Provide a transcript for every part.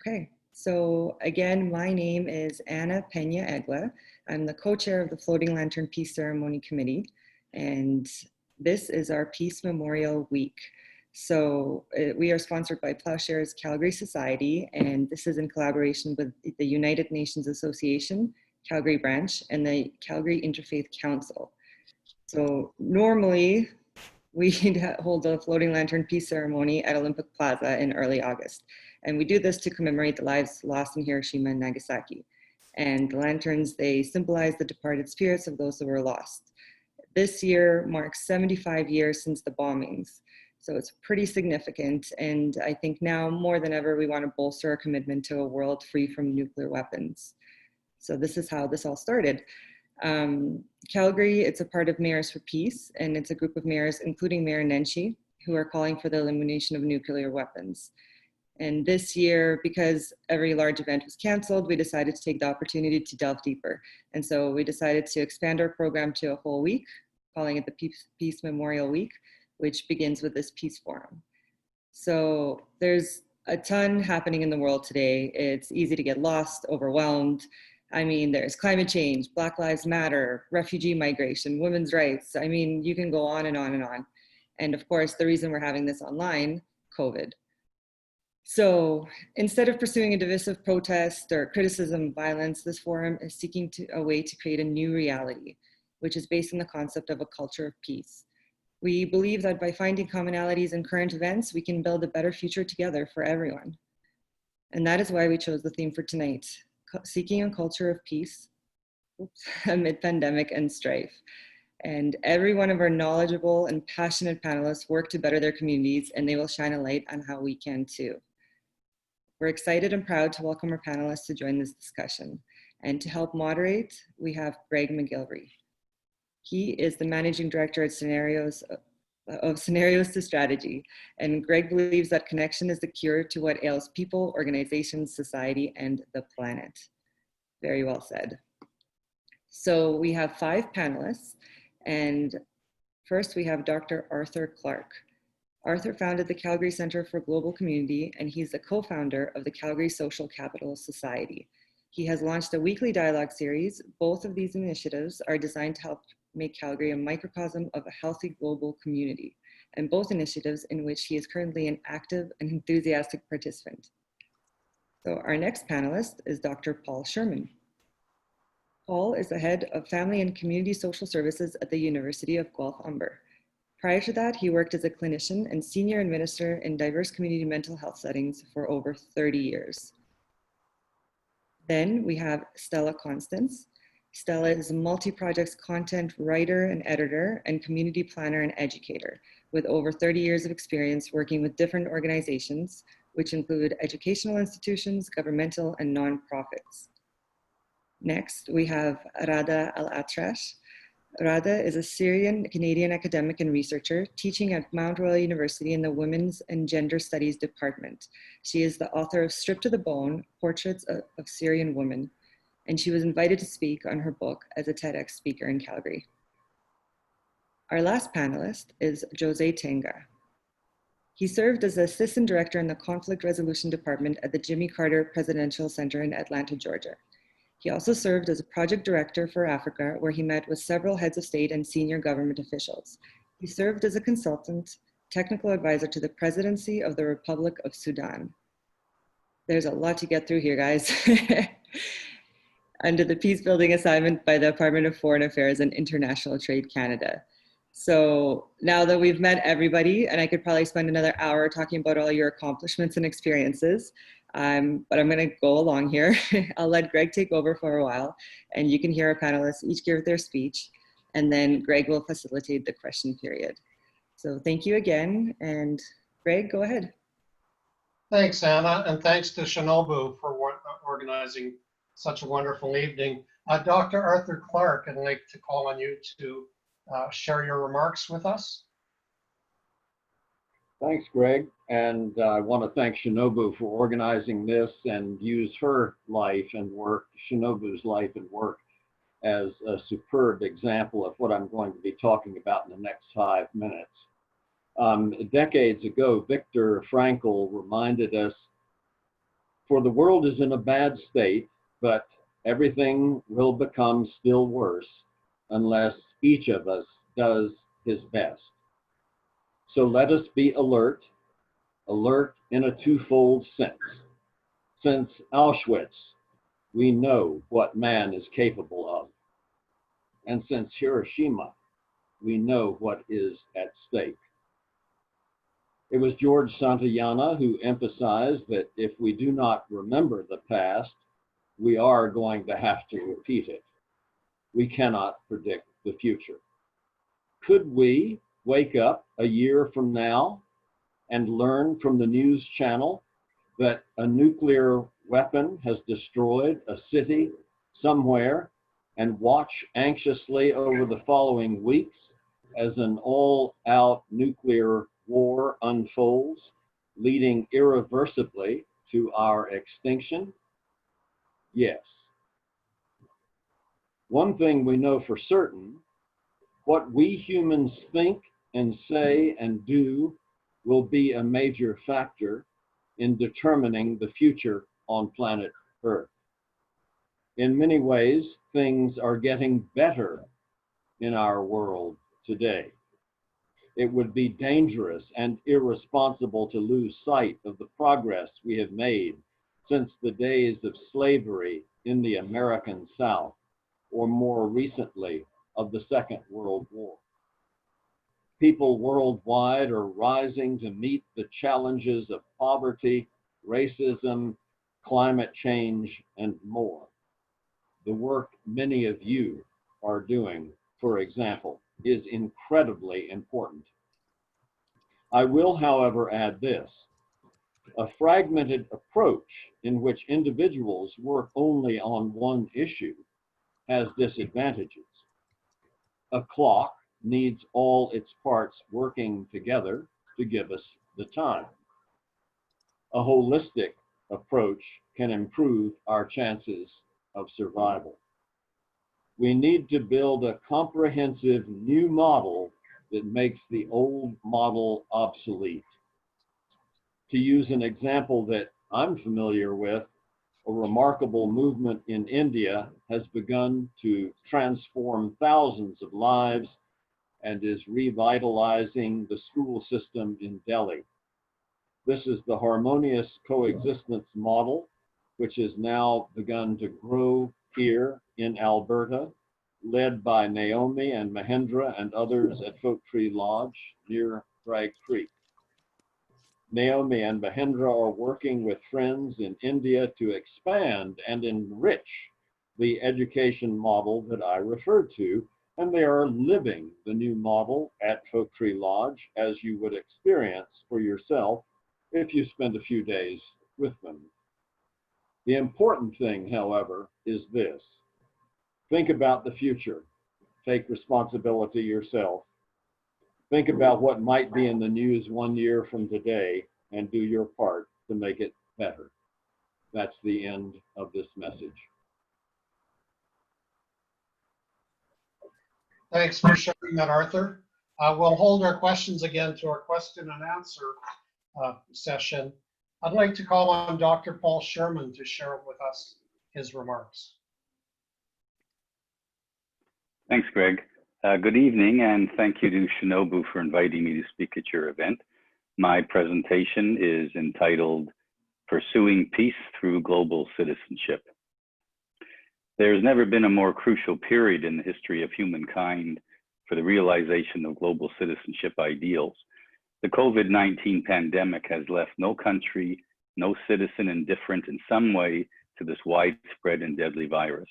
Okay, so again, my name is Anna Pena Egle. I'm the co-chair of the Floating Lantern Peace Ceremony Committee, and this is our Peace Memorial Week. So we are sponsored by Plowshares Calgary Society, and this is in collaboration with the United Nations Association, Calgary Branch, and the Calgary Interfaith Council. So normally, we hold a floating lantern peace ceremony at Olympic Plaza in early August. And we do this to commemorate the lives lost in Hiroshima and Nagasaki. And the lanterns, they symbolize the departed spirits of those who were lost. This year marks 75 years since the bombings. So it's pretty significant. And I think now more than ever, we want to bolster our commitment to a world free from nuclear weapons. So this is how this all started. Calgary, it's a part of Mayors for Peace, and it's a group of mayors, including Mayor Nenshi, who are calling for the elimination of nuclear weapons. And this year, because every large event was canceled, we decided to take the opportunity to delve deeper. And so we decided to expand our program to a whole week, calling it the Peace Memorial Week, which begins with this Peace Forum. So there's a ton happening in the world today. It's easy to get lost, overwhelmed. I mean, there's climate change, Black Lives Matter, refugee migration, women's rights. I mean, you can go on and on and on. And of course, the reason we're having this online, COVID. So instead of pursuing a divisive protest or criticism of violence, this forum is seeking a way to create a new reality, which is based on the concept of a culture of peace. We believe that by finding commonalities in current events, we can build a better future together for everyone. And that is why we chose the theme for tonight, seeking a culture of peace amid pandemic and strife. And every one of our knowledgeable and passionate panelists work to better their communities, and they will shine a light on how we can too. We're excited and proud to welcome our panelists to join this discussion. And to help moderate, we have Greg MacGillivray. He is the Managing Director at Scenarios to Strategy. And Greg believes that connection is the cure to what ails people, organizations, society, and the planet. Very well said. So we have 5 panelists. And first we have Dr. Arthur Clarke. Arthur founded the Calgary Centre for Global Community, and he's the co-founder of the Calgary Social Capital Society. He has launched a weekly dialogue series. Both of these initiatives are designed to help make Calgary a microcosm of a healthy global community, and both initiatives in which he is currently an active and enthusiastic participant. So our next panelist is Dr. Paul Sherman. Paul is the head of Family and Community Social Services at the University of Guelph Umber. Prior to that, he worked as a clinician and senior administrator in diverse community mental health settings for over 30 years. Then we have Stella Constance. Stella is a multi-projects content writer and editor and community planner and educator with over 30 years of experience working with different organizations, which include educational institutions, governmental, and nonprofits. Next, we have Ghada Alatrash. Ghada is a Syrian-Canadian academic and researcher teaching at Mount Royal University in the Women's and Gender Studies Department. She is the author of Stripped to the Bone, Portraits of Syrian Women, and she was invited to speak on her book as a TEDx speaker in Calgary. Our last panelist is Jose Tenga. He served as Assistant Director in the Conflict Resolution Department at the Jimmy Carter Presidential Center in Atlanta, Georgia. He also served as a project director for Africa, where he met with several heads of state and senior government officials. He served as a consultant, technical advisor to the Presidency of the Republic of Sudan. There's a lot to get through here, guys. Under the peace building assignment by the Department of Foreign Affairs and International Trade Canada. So now that we've met everybody, and I could probably spend another hour talking about all your accomplishments and experiences, but I'm gonna go along here. I'll let Greg take over for a while, and you can hear our panelists each give their speech, and then Greg will facilitate the question period. So thank you again, and Greg, go ahead. Thanks, Anna, and thanks to Shinobu for organizing such a wonderful evening. Dr. Arthur Clarke, I'd like to call on you to share your remarks with us. Thanks, Greg. And I want to thank Shinobu for organizing this and use her life and work, Shinobu's life and work, as a superb example of what I'm going to be talking about in the next 5 minutes. Decades ago, Viktor Frankl reminded us For the world is in a bad state, but everything will become still worse unless each of us does his best. So let us be alert, alert in a twofold sense. Since Auschwitz, we know what man is capable of. And since Hiroshima, we know what is at stake. It was George Santayana who emphasized that if we do not remember the past, we are going to have to repeat it. We cannot predict the future. Could we wake up a year from now and learn from the news channel that a nuclear weapon has destroyed a city somewhere and watch anxiously over the following weeks as an all-out nuclear war unfolds, leading irreversibly to our extinction? Yes. One thing we know for certain, what we humans think and say and do will be a major factor in determining the future on planet Earth. In many ways, things are getting better in our world today. It would be dangerous and irresponsible to lose sight of the progress we have made since the days of slavery in the American South, or more recently, of the Second World War. People worldwide are rising to meet the challenges of poverty, racism, climate change, and more. The work many of you are doing, for example, is incredibly important. I will, however, add this. A fragmented approach in which individuals work only on one issue has disadvantages. A clock needs all its parts working together to give us the time. A holistic approach can improve our chances of survival. We need to build a comprehensive new model that makes the old model obsolete. To use an example that I'm familiar with, a remarkable movement in India has begun to transform thousands of lives and is revitalizing the school system in Delhi. This is the harmonious coexistence model, which has now begun to grow here in Alberta, led by Naomi and Mahendra and others at Oak Tree Lodge near Bragg Creek. Naomi and Mahendra are working with friends in India to expand and enrich the education model that I referred to, and they are living the new model at Oak Tree Lodge as you would experience for yourself if you spend a few days with them. The important thing, however, is this. Think about the future. Take responsibility yourself. Think about what might be in the news 1 year from today and do your part to make it better. That's the end of this message. Thanks for sharing that, Arthur. We'll hold our questions again to our question and answer session. I'd like to call on Dr. Paul Sherman to share with us his remarks. Thanks, Greg. Good evening, and thank you to Shinobu for inviting me to speak at your event. My presentation is entitled Pursuing Peace Through Global Citizenship. There's never been a more crucial period in the history of humankind for the realization of global citizenship ideals. The COVID-19 pandemic has left no country, no citizen indifferent in some way to this widespread and deadly virus.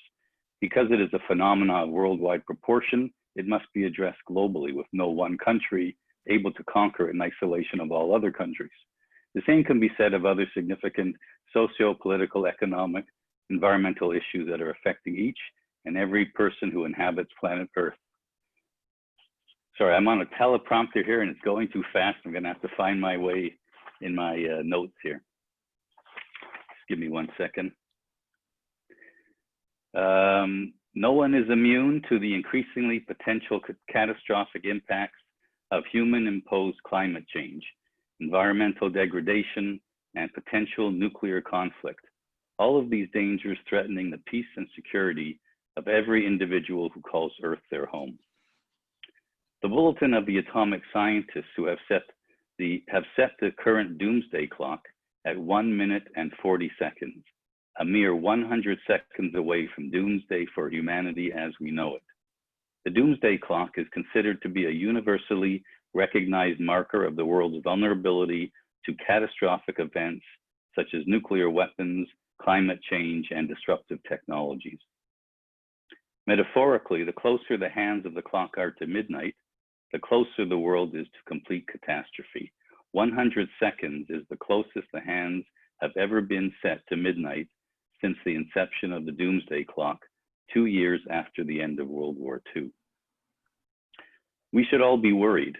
Because it is a phenomenon of worldwide proportion, it must be addressed globally, with no one country able to conquer it in isolation of all other countries. The same can be said of other significant socio-political, economic, environmental issues that are affecting each and every person who inhabits planet Earth. Sorry, I'm on a teleprompter here and it's going too fast. I'm gonna have to find my way in my notes here. Just give me 1 second. No one is immune to the increasingly potential catastrophic impacts of human-imposed climate change, environmental degradation, and potential nuclear conflict. all of these dangers threatening the peace and security of every individual who calls Earth their home. The bulletin of the atomic scientists who have set the current doomsday clock at 1 minute and 40 seconds, a mere 100 seconds away from doomsday for humanity as we know it. The doomsday clock is considered to be a universally recognized marker of the world's vulnerability to catastrophic events such as nuclear weapons, climate change, and disruptive technologies. Metaphorically, the closer the hands of the clock are to midnight, the closer the world is to complete catastrophe. 100 seconds is the closest the hands have ever been set to midnight since the inception of the doomsday clock, 2 years after the end of World War II. We should all be worried,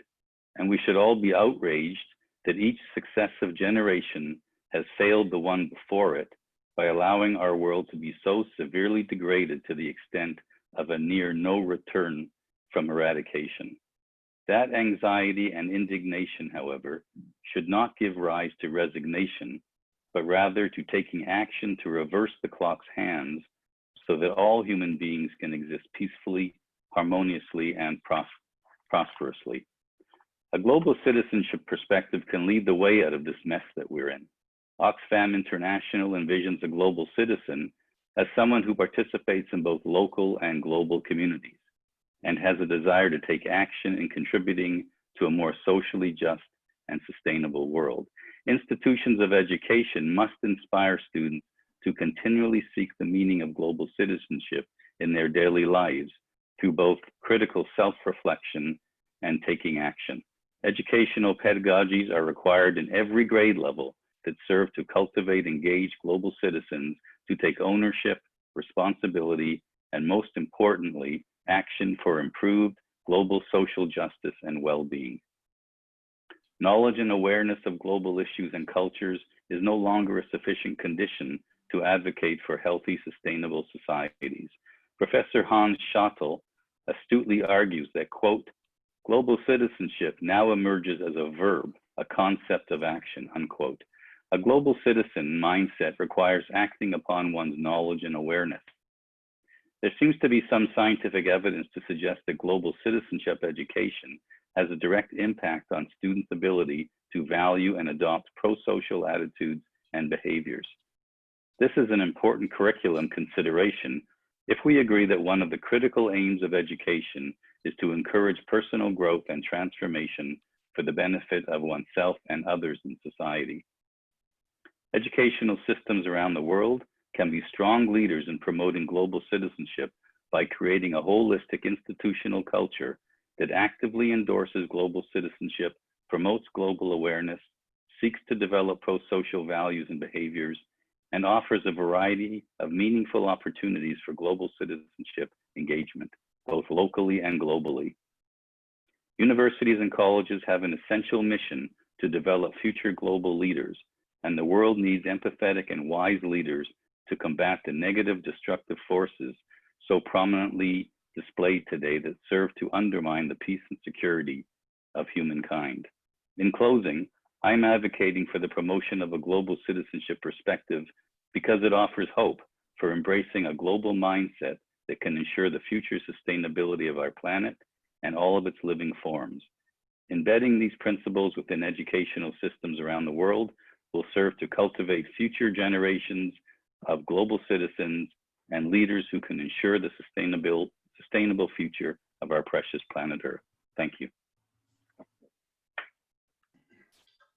and we should all be outraged that each successive generation has failed the one before it by allowing our world to be so severely degraded to the extent of a near no return from eradication. That anxiety and indignation, however, should not give rise to resignation, but rather to taking action to reverse the clock's hands so that all human beings can exist peacefully, harmoniously, and prosperously. A global citizenship perspective can lead the way out of this mess that we're in. Oxfam International envisions a global citizen as someone who participates in both local and global communities and has a desire to take action in contributing to a more socially just and sustainable world. Institutions of education must inspire students to continually seek the meaning of global citizenship in their daily lives through both critical self-reflection and taking action. Educational pedagogies are required in every grade level that serve to cultivate engaged global citizens to take ownership, responsibility, and most importantly, action for improved global social justice and well-being. Knowledge and awareness of global issues and cultures is no longer a sufficient condition to advocate for healthy, sustainable societies. Professor Hans Schottel astutely argues that, quote, global citizenship now emerges as a verb, a concept of action, unquote. A global citizen mindset requires acting upon one's knowledge and awareness. There seems to be some scientific evidence to suggest that global citizenship education has a direct impact on students' ability to value and adopt pro-social attitudes and behaviors. This is an important curriculum consideration if we agree that one of the critical aims of education is to encourage personal growth and transformation for the benefit of oneself and others in society. Educational systems around the world can be strong leaders in promoting global citizenship by creating a holistic institutional culture that actively endorses global citizenship, promotes global awareness, seeks to develop pro-social values and behaviors, and offers a variety of meaningful opportunities for global citizenship engagement, both locally and globally. Universities and colleges have an essential mission to develop future global leaders, and the world needs empathetic and wise leaders to combat the negative destructive forces so prominently displayed today that serve to undermine the peace and security of humankind. In closing, I'm advocating for the promotion of a global citizenship perspective because it offers hope for embracing a global mindset that can ensure the future sustainability of our planet and all of its living forms. Embedding these principles within educational systems around the world will serve to cultivate future generations of global citizens and leaders who can ensure the sustainable future of our precious planet Earth. Thank you.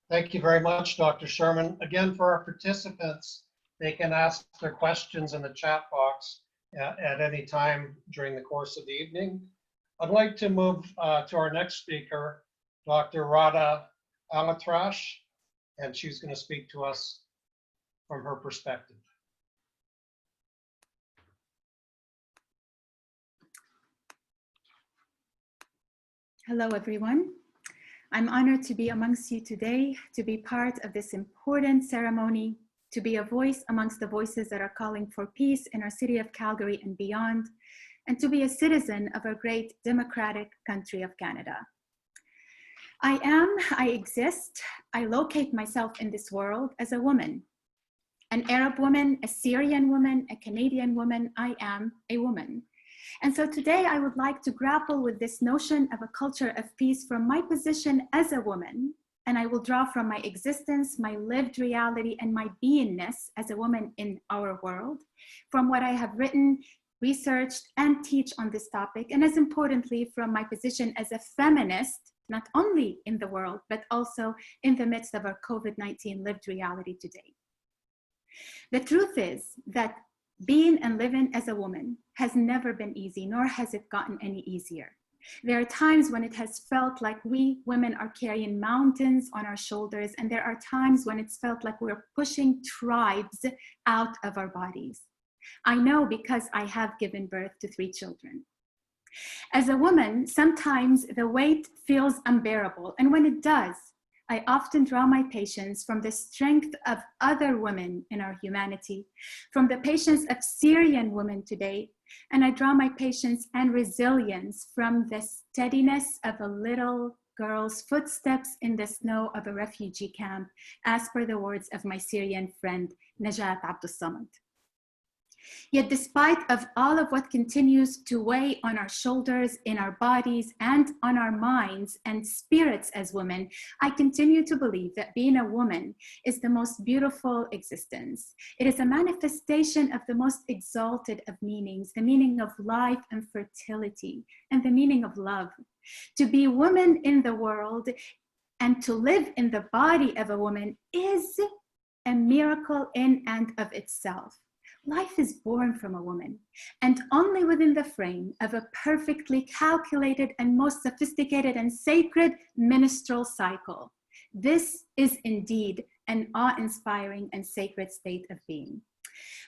Thank you very much, Dr. Sherman. Again, for our participants, they can ask their questions in the chat box at any time during the course of the evening. I'd like to move to our next speaker, Dr. Ghada Alatrash, and she's going to speak to us from her perspective. Hello, everyone. I'm honored to be amongst you today, to be part of this important ceremony, to be a voice amongst the voices that are calling for peace in our city of Calgary and beyond, and to be a citizen of our great democratic country of Canada. I exist, I locate myself in this world as a woman, an Arab woman, a Syrian woman, a Canadian woman. I am a woman. And so today I would like to grapple with this notion of a culture of peace from my position as a woman. And I will draw from my existence, my lived reality, and my beingness as a woman in our world, from what I have written, researched, and teach on this topic, and as importantly, from my position as a feminist, not only in the world, but also in the midst of our COVID-19 lived reality today. The truth is that being and living as a woman has never been easy, nor has it gotten any easier. There are times when it has felt like we women are carrying mountains on our shoulders, and there are times when it's felt like we're pushing tribes out of our bodies. I know because I have given birth to 3 children. As a woman, sometimes the weight feels unbearable, and when it does, I often draw my patience from the strength of other women in our humanity, from the patience of Syrian women today, and I draw my patience and resilience from the steadiness of a little girl's footsteps in the snow of a refugee camp, as per the words of my Syrian friend, Najat Abdul Samad. Yet despite of all of what continues to weigh on our shoulders, in our bodies, and on our minds and spirits as women, I continue to believe that being a woman is the most beautiful existence. It is a manifestation of the most exalted of meanings, the meaning of life and fertility, and the meaning of love. To be woman in the world and to live in the body of a woman is a miracle in and of itself. Life is born from a woman, and only within the frame of a perfectly calculated and most sophisticated and sacred menstrual cycle. This is indeed an awe-inspiring and sacred state of being.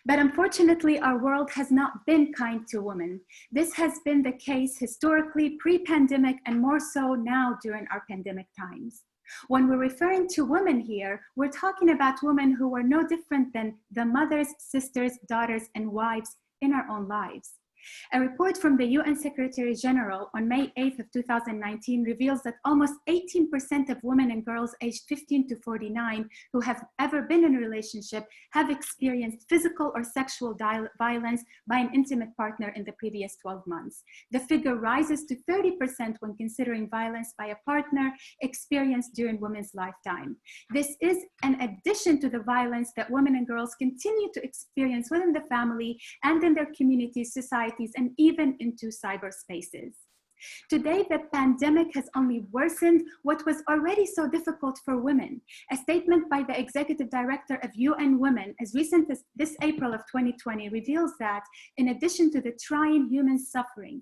But unfortunately, our world has not been kind to women. This has been the case historically, pre-pandemic, and more so now during our pandemic times. When we're referring to women here, we're talking about women who are no different than the mothers, sisters, daughters, and wives in our own lives. A report from the UN Secretary General on May 8th of 2019 reveals that almost 18% of women and girls aged 15 to 49 who have ever been in a relationship have experienced physical or sexual violence by an intimate partner in the previous 12 months. The figure rises to 30% when considering violence by a partner experienced during women's lifetime. This is an addition to the violence that women and girls continue to experience within the family and in their communities, society, and even into cyberspaces. Today, the pandemic has only worsened what was already so difficult for women. A statement by the Executive Director of UN Women as recent as this April of 2020 reveals that in addition to the trying human suffering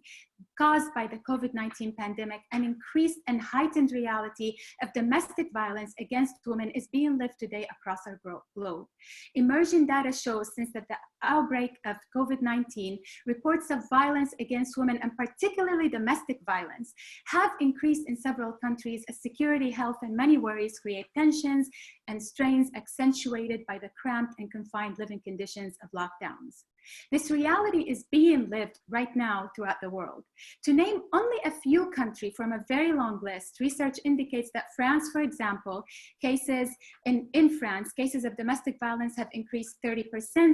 caused by the COVID-19 pandemic, an increased and heightened reality of domestic violence against women is being lived today across our globe. Emerging data shows since the outbreak of COVID-19, reports of violence against women, and particularly domestic violence, have increased in several countries as security, health, and many worries create tensions and strains accentuated by the cramped and confined living conditions of lockdowns. This reality is being lived right now throughout the world. To name only a few countries from a very long list, research indicates that France, for example, in France, cases of domestic violence have increased 30%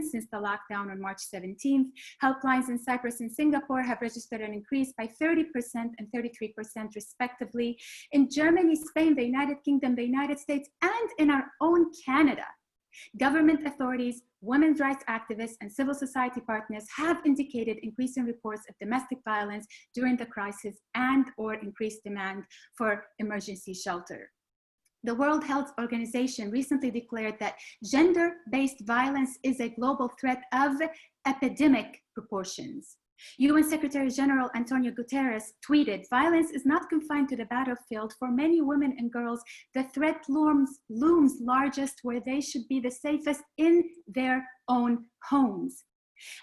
since the lockdown on March 17th. Helplines in Cyprus and Singapore have registered an increase by 30% and 33% respectively. In Germany, Spain, the United Kingdom, the United States, and in our own Canada, government authorities, women's rights activists, and civil society partners have indicated increasing reports of domestic violence during the crisis and/or increased demand for emergency shelter. The World Health Organization recently declared that gender-based violence is a global threat of epidemic proportions. UN Secretary General Antonio Guterres tweeted, "Violence is not confined to the battlefield. For many women and girls, the threat looms largest where they should be the safest, in their own homes."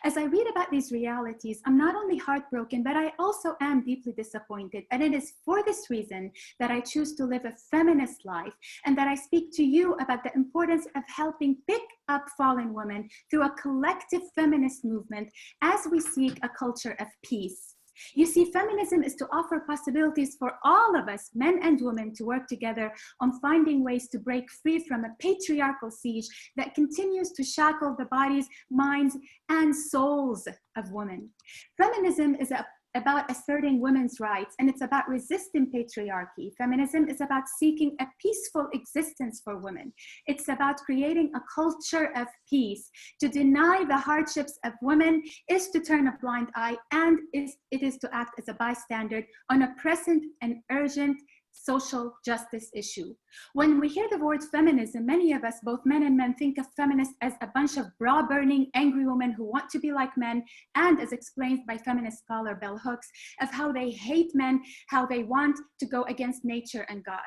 As I read about these realities, I'm not only heartbroken, but I also am deeply disappointed. And it is for this reason that I choose to live a feminist life, and that I speak to you about the importance of helping pick up fallen women through a collective feminist movement as we seek a culture of peace. You see, feminism is to offer possibilities for all of us, men and women, to work together on finding ways to break free from a patriarchal siege that continues to shackle the bodies, minds, and souls of women. Feminism is about asserting women's rights, and it's about resisting patriarchy. Feminism is about seeking a peaceful existence for women. It's about creating a culture of peace. To deny the hardships of women is to turn a blind eye, and it is to act as a bystander on a present and urgent social justice issue. When we hear the word feminism, many of us, both men and men, think of feminists as a bunch of bra-burning, angry women who want to be like men, and as explained by feminist scholar Bell Hooks, of how they hate men, how they want to go against nature and God.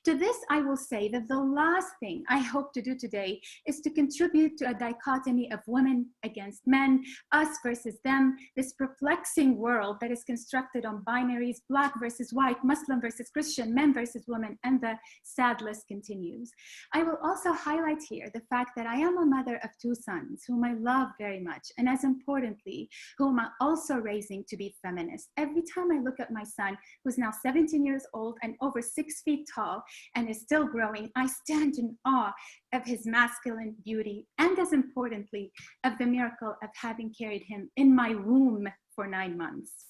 To this, I will say that the last thing I hope to do today is to contribute to a dichotomy of women against men, us versus them, this perplexing world that is constructed on binaries, Black versus white, Muslim versus Christian, men versus women, and the sad list continues. I will also highlight here the fact that I am a mother of 2 sons whom I love very much, and as importantly, whom I'm also raising to be feminist. Every time I look at my son, who's now 17 years old and over 6 feet tall, and is still growing, I stand in awe of his masculine beauty, and as importantly, of the miracle of having carried him in my womb for 9 months.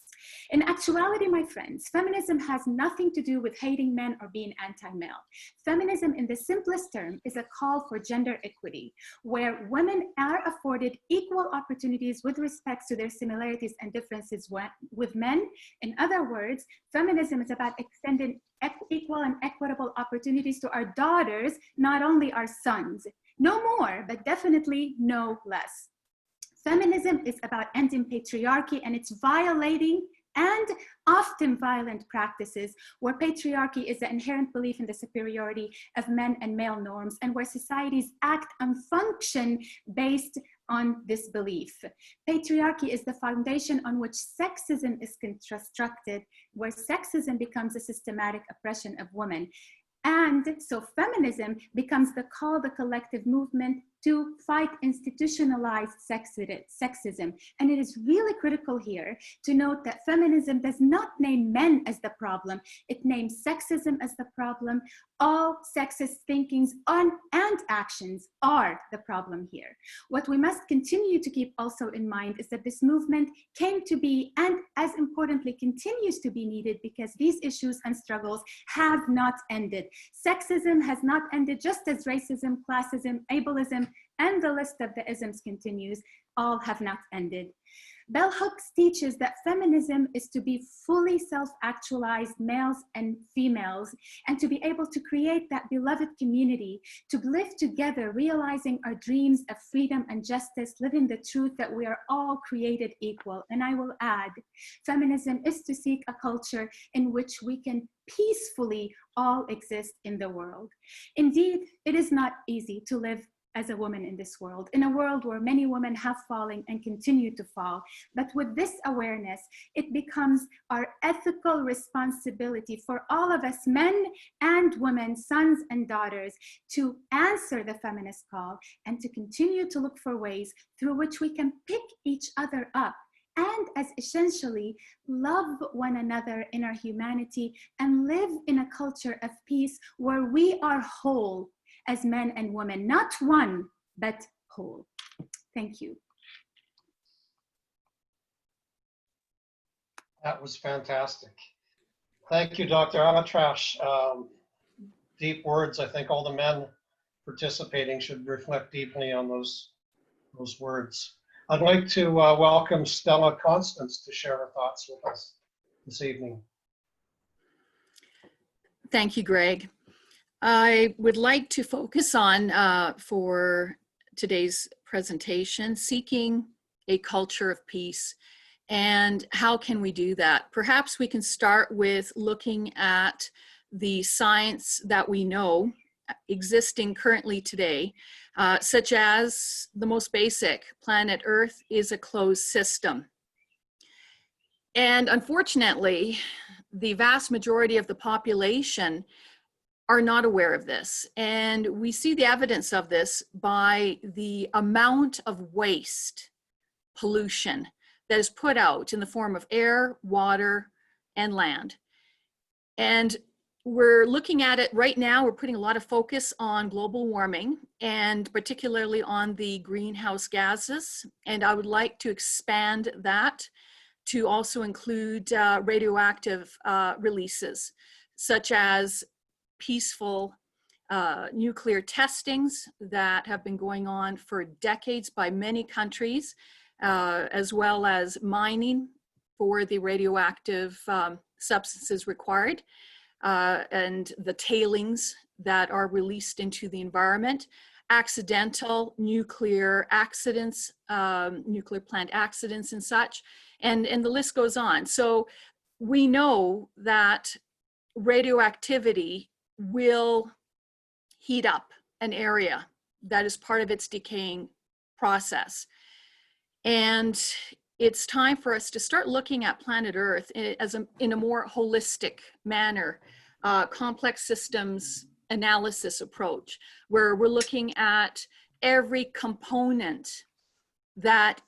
In actuality, my friends, feminism has nothing to do with hating men or being anti-male. Feminism, in the simplest term, is a call for gender equity, where women are afforded equal opportunities with respect to their similarities and differences with men. In other words, feminism is about extending equal and equitable opportunities to our daughters, not only our sons. No more, but definitely no less. Feminism is about ending patriarchy, and it's violating and often violent practices where patriarchy is the inherent belief in the superiority of men and male norms, and where societies act and function based on this belief. Patriarchy is the foundation on which sexism is constructed, where sexism becomes a systematic oppression of women. And so feminism becomes the collective movement to fight institutionalized sexism. And it is really critical here to note that feminism does not name men as the problem. It names sexism as the problem. All sexist thinkings and actions are the problem here. What we must continue to keep also in mind is that this movement came to be, and as importantly, continues to be needed, because these issues and struggles have not ended. Sexism has not ended, just as racism, classism, ableism, and the list of the isms continues, all have not ended. Bell Hooks teaches that feminism is to be fully self-actualized males and females, and to be able to create that beloved community, to live together, realizing our dreams of freedom and justice, living the truth that we are all created equal. And I will add, feminism is to seek a culture in which we can peacefully all exist in the world. Indeed, it is not easy to live as a woman in this world, in a world where many women have fallen and continue to fall. But with this awareness, it becomes our ethical responsibility for all of us, men and women, sons and daughters, to answer the feminist call and to continue to look for ways through which we can pick each other up, and as essentially love one another in our humanity and live in a culture of peace where we are whole as men and women, not one, but whole. Thank you. That was fantastic. Thank you, Dr. Alatrash. Deep words. I think all the men participating should reflect deeply on those words. I'd like to welcome Stella Constance to share her thoughts with us this evening. Thank you, Greg. I would like to focus on, for today's presentation, seeking a culture of peace. And how can we do that? Perhaps we can start with looking at the science that we know existing currently today, such as the most basic, planet Earth is a closed system. And unfortunately, the vast majority of the population are not aware of this. And we see the evidence of this by the amount of waste, pollution that is put out in the form of air, water, and land. And we're looking at it right now. We're putting a lot of focus on global warming and particularly on the greenhouse gases. And I would like to expand that to also include radioactive releases, such as peaceful nuclear testings that have been going on for decades by many countries, as well as mining for the radioactive substances required, and the tailings that are released into the environment, accidental nuclear accidents, nuclear plant accidents and such, and the list goes on. So we know that radioactivity will heat up an area that is part of its decaying process. And it's time for us to start looking at planet Earth in a more holistic manner, complex systems analysis approach, where we're looking at every component that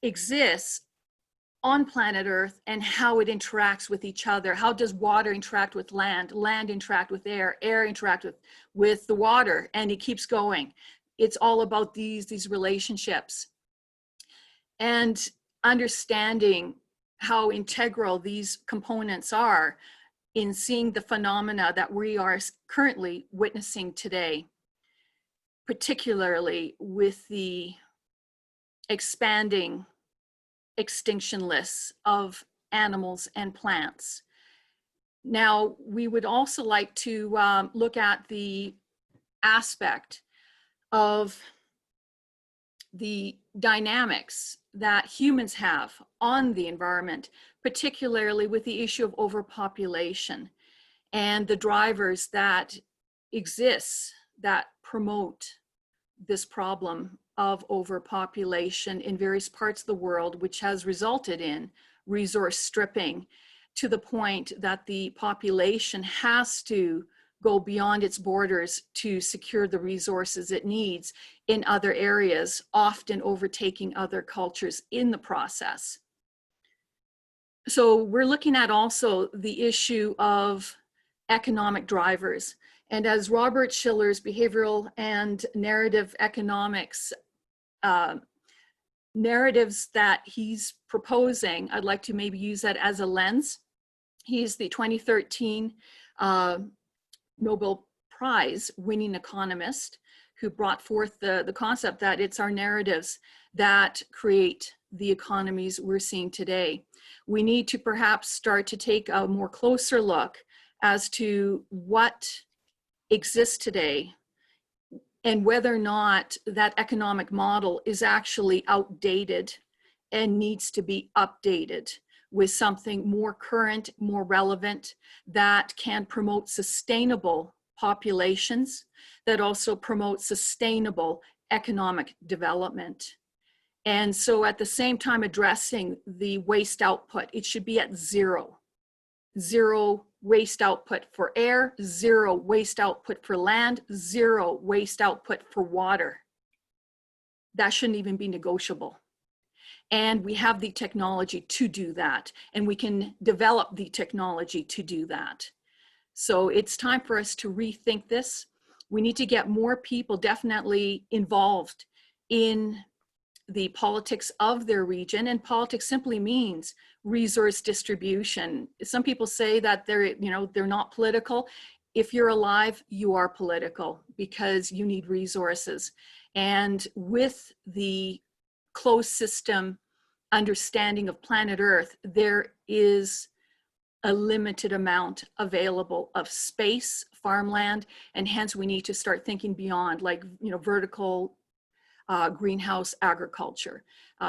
exists on planet Earth and how it interacts with each other. How does water interact with land, land interact with air, air interact with the water, and it keeps going. It's all about these relationships. And understanding how integral these components are in seeing the phenomena that we are currently witnessing today, particularly with the expanding extinction lists of animals and plants. Now, we would also like to look at the aspect of the dynamics that humans have on the environment, particularly with the issue of overpopulation and the drivers that exist that promote this problem of overpopulation in various parts of the world, which has resulted in resource stripping to the point that the population has to go beyond its borders to secure the resources it needs in other areas, often overtaking other cultures in the process. So we're looking at also the issue of economic drivers. And as Robert Schiller's behavioral and narrative economics narratives that he's proposing, I'd like to maybe use that as a lens. He's the 2013 Nobel Prize winning economist who brought forth the concept that it's our narratives that create the economies we're seeing today. We need to perhaps start to take a more closer look as to what exists today and whether or not that economic model is actually outdated and needs to be updated with something more current, more relevant, that can promote sustainable populations, that also promote sustainable economic development. And so at the same time addressing the waste output, it should be at zero. Zero waste output for air, zero waste output for land, zero waste output for water. That shouldn't even be negotiable. And we have the technology to do that, and we can develop the technology to do that. So it's time for us to rethink this. We need to get more people definitely involved in the politics of their region, and politics simply means resource distribution. Some people say that they're not political. If you're alive, you are political because you need resources. And with the closed system understanding of planet Earth, there is a limited amount available of space, farmland, and hence we need to start thinking beyond, like, vertical greenhouse agriculture,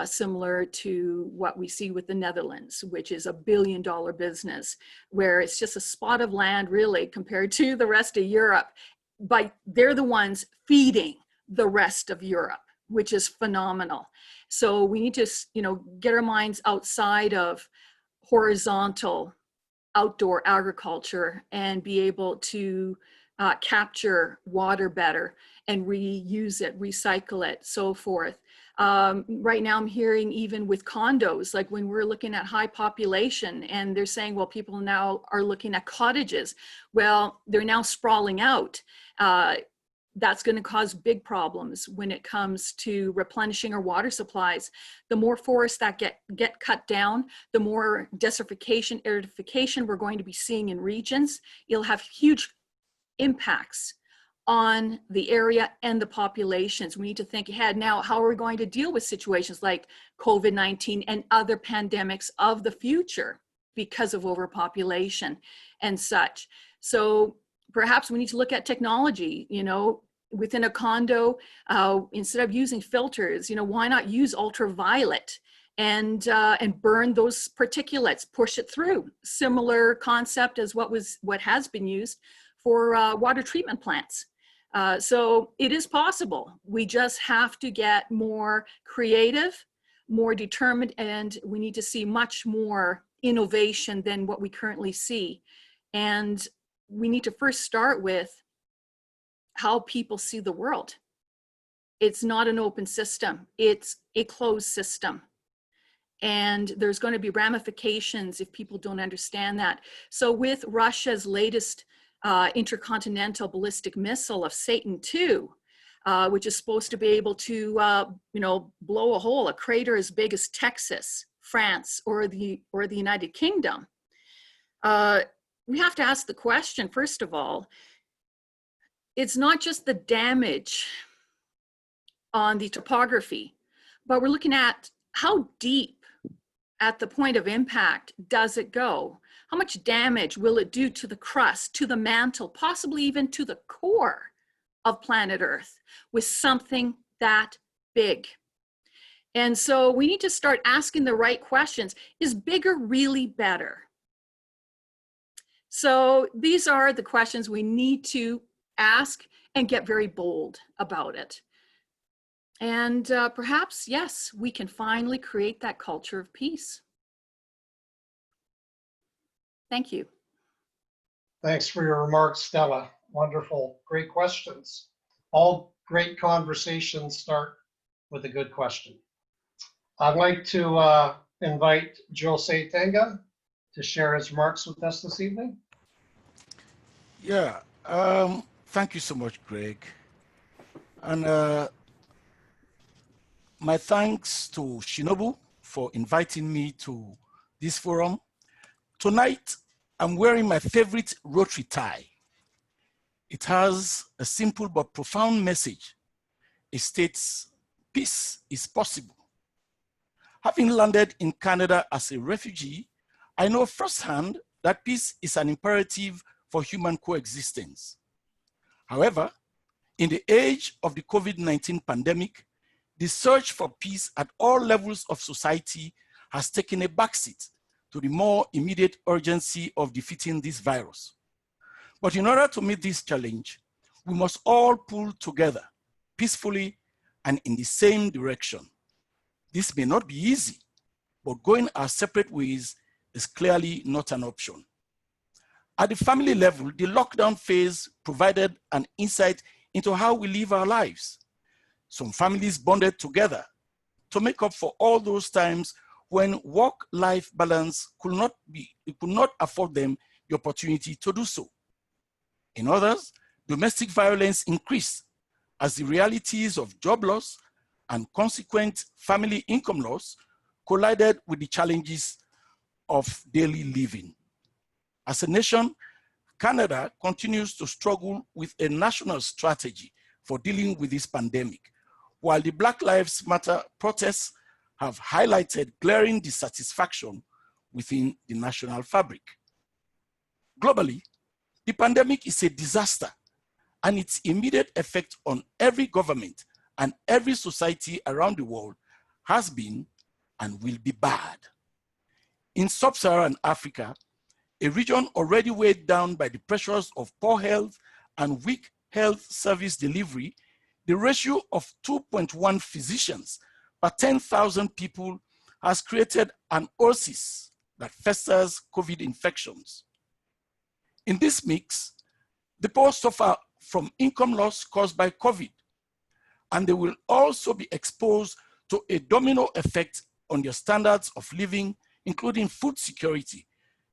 similar to what we see with the Netherlands, which is $1 billion business, where it's just a spot of land really compared to the rest of Europe, but they're the ones feeding the rest of Europe, which is phenomenal. So we need to, get our minds outside of horizontal outdoor agriculture and be able to capture water better and reuse it, recycle it, so forth. Right now I'm hearing even with condos, like when we're looking at high population and they're saying, well, people now are looking at cottages. Well, they're now sprawling out. That's going to cause big problems when it comes to replenishing our water supplies. The more forests that get cut down, the more desertification, aridification we're going to be seeing in regions. It'll have huge impacts on the area and the populations. We need to think ahead. Now, how are we going to deal with situations like COVID-19 and other pandemics of the future because of overpopulation and such? So perhaps we need to look at technology, you know, within a condo, instead of using filters, you know, why not use ultraviolet and burn those particulates, push it through. Similar concept as what has been used for water treatment plants. So it is possible. We just have to get more creative, more determined, and we need to see much more innovation than what we currently see. And we need to first start with how people see the world. It's not an open system, it's a closed system. And there's going to be ramifications if people don't understand that. So with Russia's latest intercontinental ballistic missile of Satan II, which is supposed to be able to, you know, blow a hole, a crater as big as Texas, France, or the United Kingdom, we have to ask the question, first of all, it's not just the damage on the topography, but we're looking at how deep at the point of impact does it go? How much damage will it do to the crust, to the mantle, possibly even to the core of planet Earth with something that big? And so we need to start asking the right questions. Is bigger really better? So these are the questions we need to ask and get very bold about it. And perhaps, yes, we can finally create that culture of peace. Thank you. Thanks for your remarks, Stella. Wonderful, great questions. All great conversations start with a good question. I'd like to invite Jose Tenga to share his remarks with us this evening. Yeah, thank you so much, Greg. And my thanks to Shinobu for inviting me to this forum. Tonight, I'm wearing my favorite Rotary tie. It has a simple but profound message. It states, peace is possible. Having landed in Canada as a refugee, I know firsthand that peace is an imperative for human coexistence. However, in the age of the COVID-19 pandemic, the search for peace at all levels of society has taken a backseat to the more immediate urgency of defeating this virus. But in order to meet this challenge, we must all pull together peacefully and in the same direction. This may not be easy, but going our separate ways is clearly not an option. At the family level, the lockdown phase provided an insight into how we live our lives. Some families bonded together to make up for all those times when work-life balance could not afford them the opportunity to do so. In others, domestic violence increased as the realities of job loss and consequent family income loss collided with the challenges of daily living. As a nation, Canada continues to struggle with a national strategy for dealing with this pandemic, while the Black Lives Matter protests have highlighted glaring dissatisfaction within the national fabric. Globally, the pandemic is a disaster, and its immediate effect on every government and every society around the world has been and will be bad. In sub-Saharan Africa, a region already weighed down by the pressures of poor health and weak health service delivery, the ratio of 2.1 physicians per 10,000 people has created an oocyst that festers COVID infections. In this mix, the poor suffer from income loss caused by COVID, and they will also be exposed to a domino effect on their standards of living, including food security,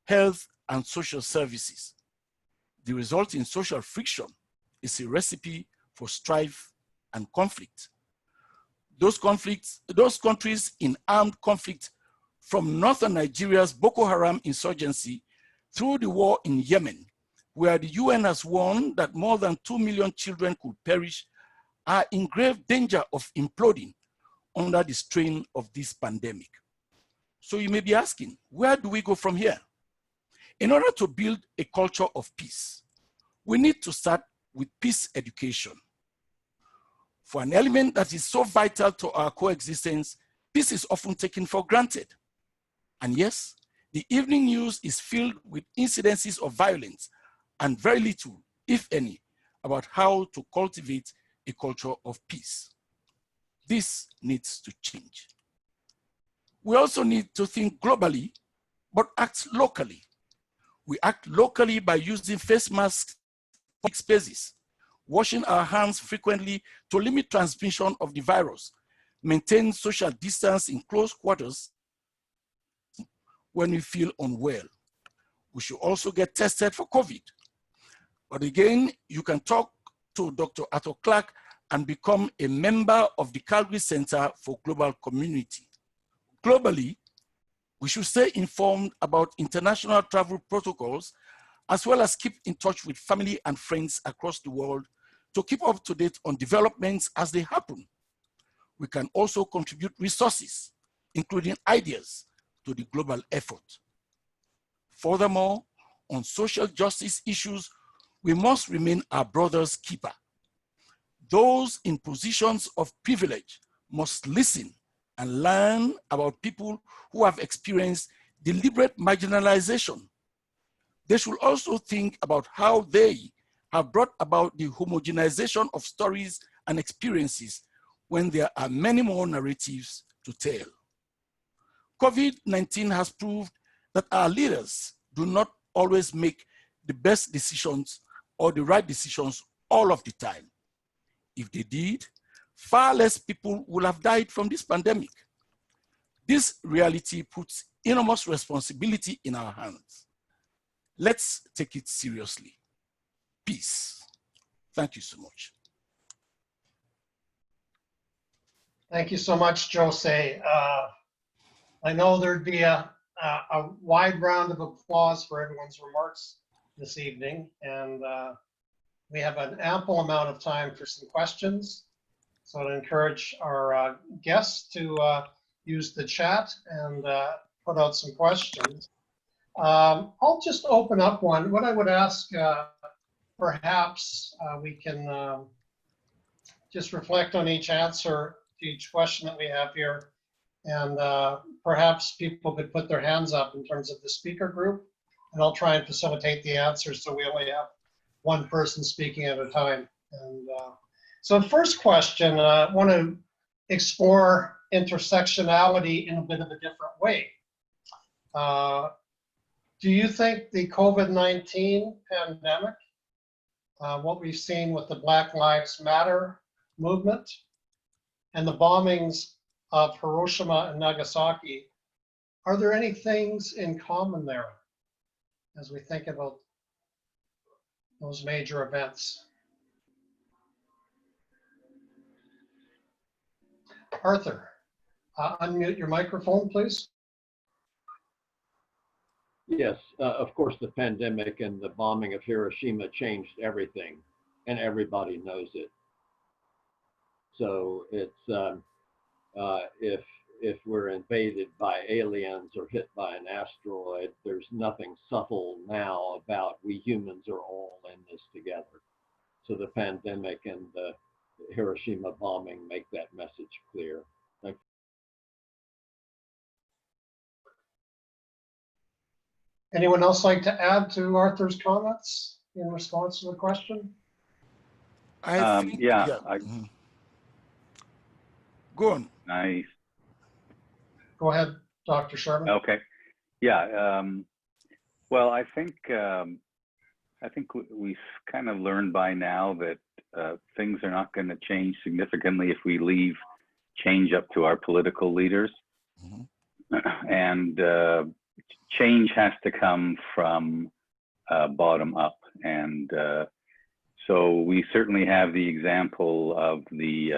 health, and social services. The result in social friction is a recipe for strife and conflict. Those countries in armed conflict, from northern Nigeria's Boko Haram insurgency through the war in Yemen, where the UN has warned that more than 2 million children could perish, are in grave danger of imploding under the strain of this pandemic. So you may be asking, where do we go from here? In order to build a culture of peace, we need to start with peace education. For an element that is so vital to our coexistence, peace is often taken for granted. And yes, the evening news is filled with incidences of violence and very little, if any, about how to cultivate a culture of peace. This needs to change. We also need to think globally, but act locally. We act locally by using face masks in public spaces, washing our hands frequently to limit transmission of the virus, maintain social distance in close quarters when we feel unwell. We should also get tested for COVID. But again, you can talk to Dr. Arthur Clark and become a member of the Calgary Center for Global Community. Globally, we should stay informed about international travel protocols, as well as keep in touch with family and friends across the world to keep up to date on developments as they happen. We can also contribute resources, including ideas, to the global effort. Furthermore, on social justice issues, we must remain our brother's keeper. Those in positions of privilege must listen and learn about people who have experienced deliberate marginalization. They should also think about how they have brought about the homogenization of stories and experiences when there are many more narratives to tell. COVID-19 has proved that our leaders do not always make the best decisions or the right decisions all of the time. If they did, far less people will have died from this pandemic. This reality puts enormous responsibility in our hands. Let's take it seriously. Peace. Thank you so much. Thank you so much, Jose. I know there'd be a wide round of applause for everyone's remarks this evening, and we have an ample amount of time for some questions. So I'd encourage our guests to use the chat and put out some questions. I'll just open up one. What I would ask, perhaps we can just reflect on each answer to each question that we have here. And perhaps people could put their hands up in terms of the speaker group, and I'll try and facilitate the answers so we only have one person speaking at a time. And so the first question, I want to explore intersectionality in a bit of a different way. Do you think the COVID-19 pandemic, what we've seen with the Black Lives Matter movement and the bombings of Hiroshima and Nagasaki, are there any things in common there as we think about those major events? Arthur, unmute your microphone, please. Yes, of course, the pandemic and the bombing of Hiroshima changed everything, and everybody knows it. So it's if we're invaded by aliens or hit by an asteroid, there's nothing subtle now about we humans are all in this together. So the pandemic and the Hiroshima bombing make that message clear. Thank you. Anyone else like to add to Arthur's comments in response to the question? I think, yeah. Go on. Nice. Go ahead, Dr. Sherman. Okay. Yeah. Well, I think we've kind of learned by now that things are not going to change significantly if we leave change up to our political leaders. Mhm. And change has to come from bottom up. And so we certainly have the example of the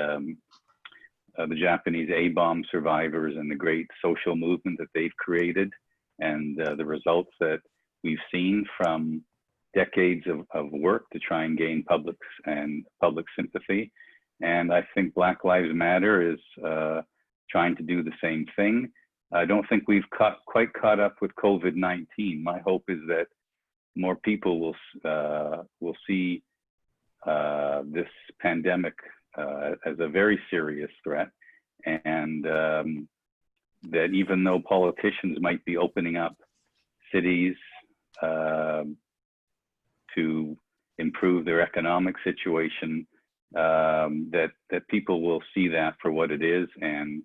Japanese A-bomb survivors and the great social movement that they've created, and the results that we've seen from decades of work to try and gain public sympathy. And I think Black Lives Matter is trying to do the same thing. I don't think we've quite caught up with COVID-19. My hope is that more people will see this pandemic as a very serious threat, and that even though politicians might be opening up cities to improve their economic situation, that people will see that for what it is, and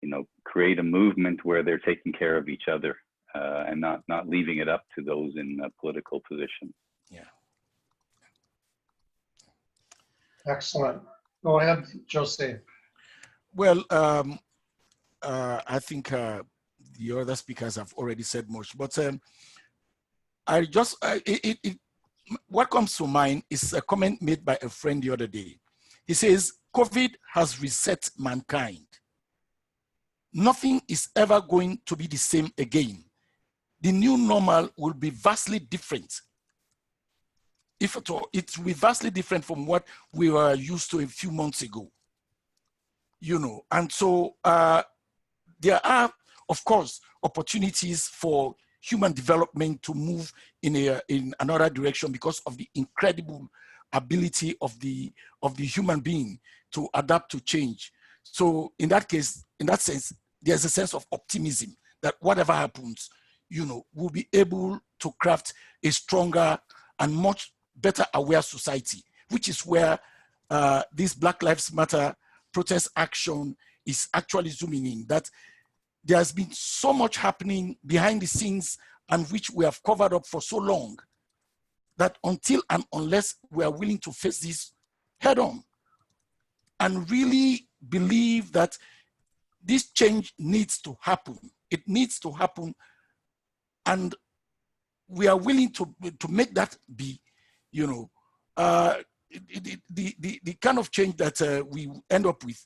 you know, create a movement where they're taking care of each other and not leaving it up to those in a political position. Yeah. Excellent. Go ahead, Jose. Well, I think the other speakers have already said much, but I just, what comes to mind is a comment made by a friend the other day. He says, COVID has reset mankind. Nothing is ever going to be the same again. The new normal will be vastly different. If at all, it will be vastly different from what we were used to a few months ago. You know, and so there are, of course, opportunities for human development to move in another direction because of the incredible ability of the human being to adapt to change. So in that case, in that sense, there's a sense of optimism that whatever happens, you know, we'll be able to craft a stronger and much better aware society, which is where this Black Lives Matter protest action is actually zooming in, that there's been so much happening behind the scenes and which we have covered up for so long that until and unless we are willing to face this head on and really believe that this change needs to happen, it needs to happen, and we are willing to make that be, you know, the kind of change that we end up with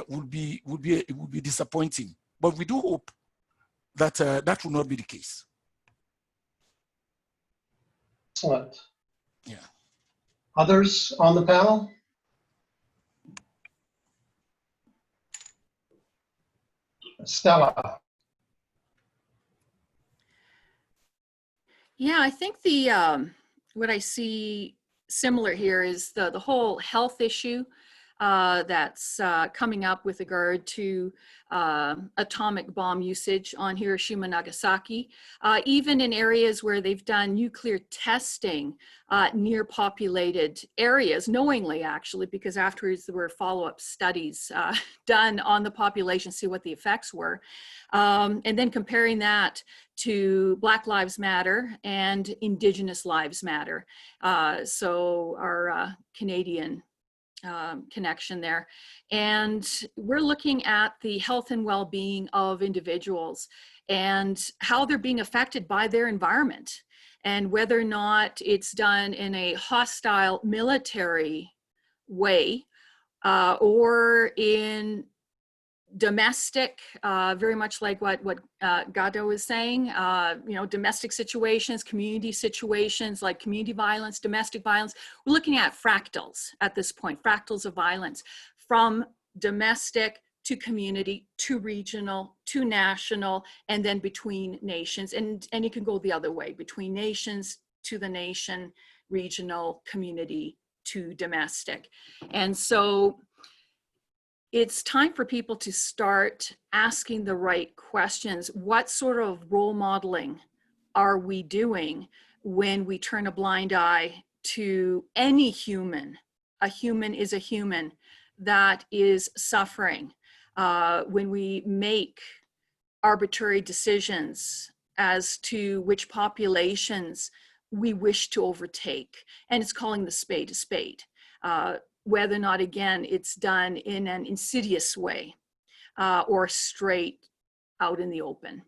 would be disappointing. But we do hope that that will not be the case. Excellent. Yeah. Others on the panel? Stella. Yeah, I think the what I see similar here is the whole health issue that's coming up with regard to atomic bomb usage on Hiroshima, Nagasaki, even in areas where they've done nuclear testing near populated areas, knowingly actually, because afterwards there were follow-up studies done on the population, see what the effects were. And then comparing that to Black Lives Matter and Indigenous Lives Matter. So our Canadian connection there. And we're looking at the health and well-being of individuals and how they're being affected by their environment, and whether or not it's done in a hostile military way or in domestic, very much like what Ghada was saying, you know, domestic situations, community situations like community violence, domestic violence. We're looking at fractals at this point, fractals of violence from domestic to community to regional to national, and then between nations. And you can go the other way, between nations to the nation, regional, community to domestic. And so it's time for people to start asking the right questions. What sort of role modeling are we doing when we turn a blind eye to any human? A human is a human that is suffering. When we make arbitrary decisions as to which populations we wish to overtake, and it's calling the spade a spade. whether or not, again, it's done in an insidious way or straight out in the open.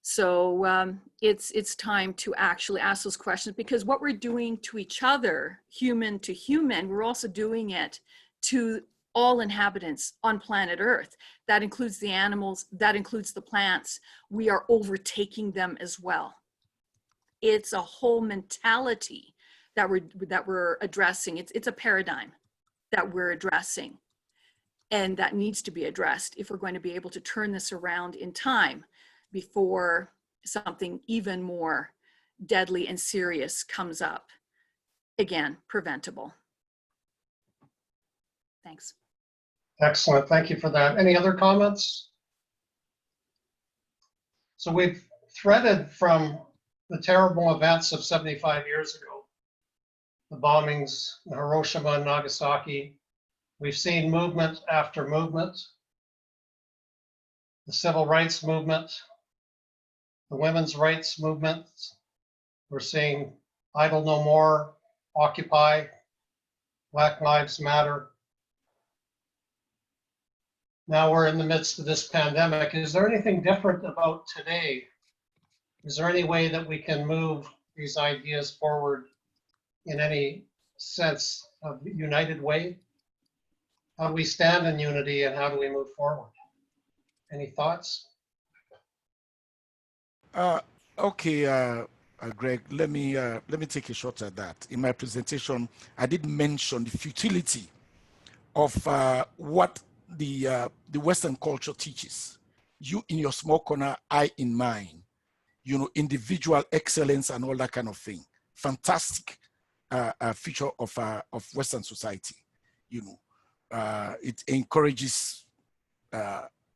So it's time to actually ask those questions, because what we're doing to each other, human to human, we're also doing it to all inhabitants on planet Earth. That includes the animals, that includes the plants. We are overtaking them as well. It's a whole mentality that we're addressing. It's a paradigm that we're addressing, and that needs to be addressed if we're going to be able to turn this around in time before something even more deadly and serious comes up. Again, preventable. Thanks. Excellent. Thank you for that. Any other comments? So we've threaded from the terrible events of 75 years ago, the bombings in Hiroshima and Nagasaki. We've seen movement after movement, the civil rights movement, the women's rights movement. We're seeing Idle No More, Occupy, Black Lives Matter. Now we're in the midst of this pandemic. Is there anything different about today? Is there any way that we can move these ideas forward in any sense of united way? How do we stand in unity and how do we move forward? Any thoughts? Okay, Greg, let me take a shot at that. In my presentation, I did mention the futility of what the Western culture teaches. You in your small corner, I in mine. You know, individual excellence and all that kind of thing. Fantastic feature of Western society. You know, it encourages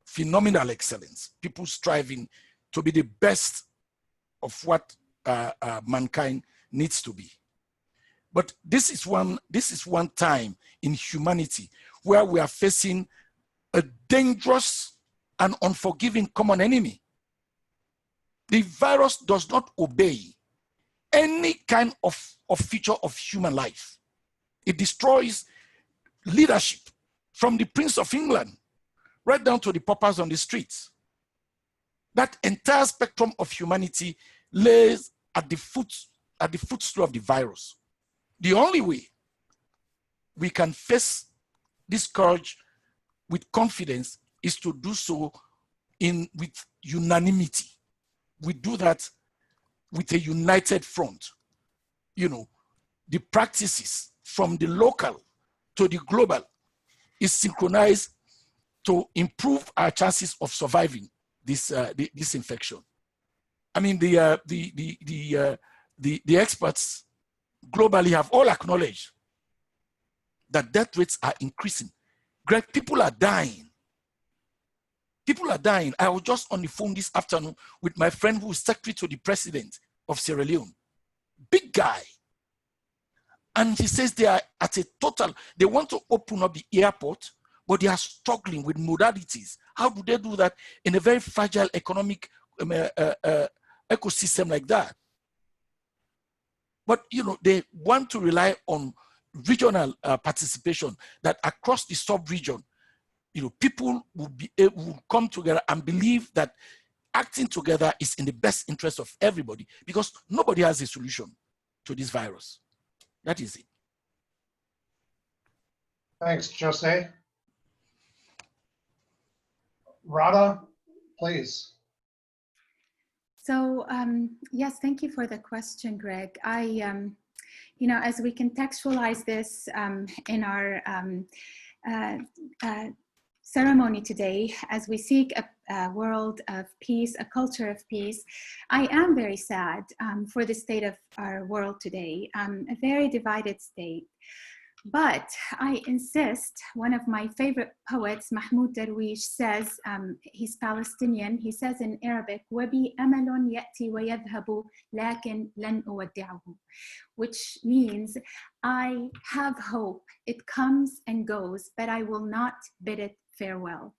phenomenal excellence. People striving to be the best of what mankind needs to be. But this is one time in humanity where we are facing a dangerous and unforgiving common enemy. The virus does not obey any kind of feature of human life. It destroys leadership from the Prince of England right down to the paupers on the streets. That entire spectrum of humanity lays at the footstool of the virus. The only way we can face this scourge with confidence is to do so with unanimity. We do that with a united front. You know, the practices from the local to the global is synchronized to improve our chances of surviving this infection. I mean, the experts globally have all acknowledged that death rates are increasing. Greg, people are dying. People are dying. I was just on the phone this afternoon with my friend who is secretary to the president of Sierra Leone. Big guy. And he says they are at a total, they want to open up the airport, but they are struggling with modalities. How do they do that in a very fragile economic ecosystem like that? But you know, they want to rely on regional participation, that across the sub-region, you know, people will come together and believe that acting together is in the best interest of everybody, because nobody has a solution to this virus. That is it. Thanks, Jose. Radha, please. So yes, thank you for the question, Greg. You know, as we contextualize this in our ceremony today, as we seek a world of peace, a culture of peace, I am very sad for the state of our world today, a very divided state. But I insist, one of my favorite poets, Mahmoud Darwish, says, he's Palestinian, he says in Arabic, وَبِي أَمَلٌ يَأْتِي وَيَذْهَبُ لَكِنْ لَنْ أُوَدِّعَهُ, which means I have hope, it comes and goes, but I will not bid it farewell.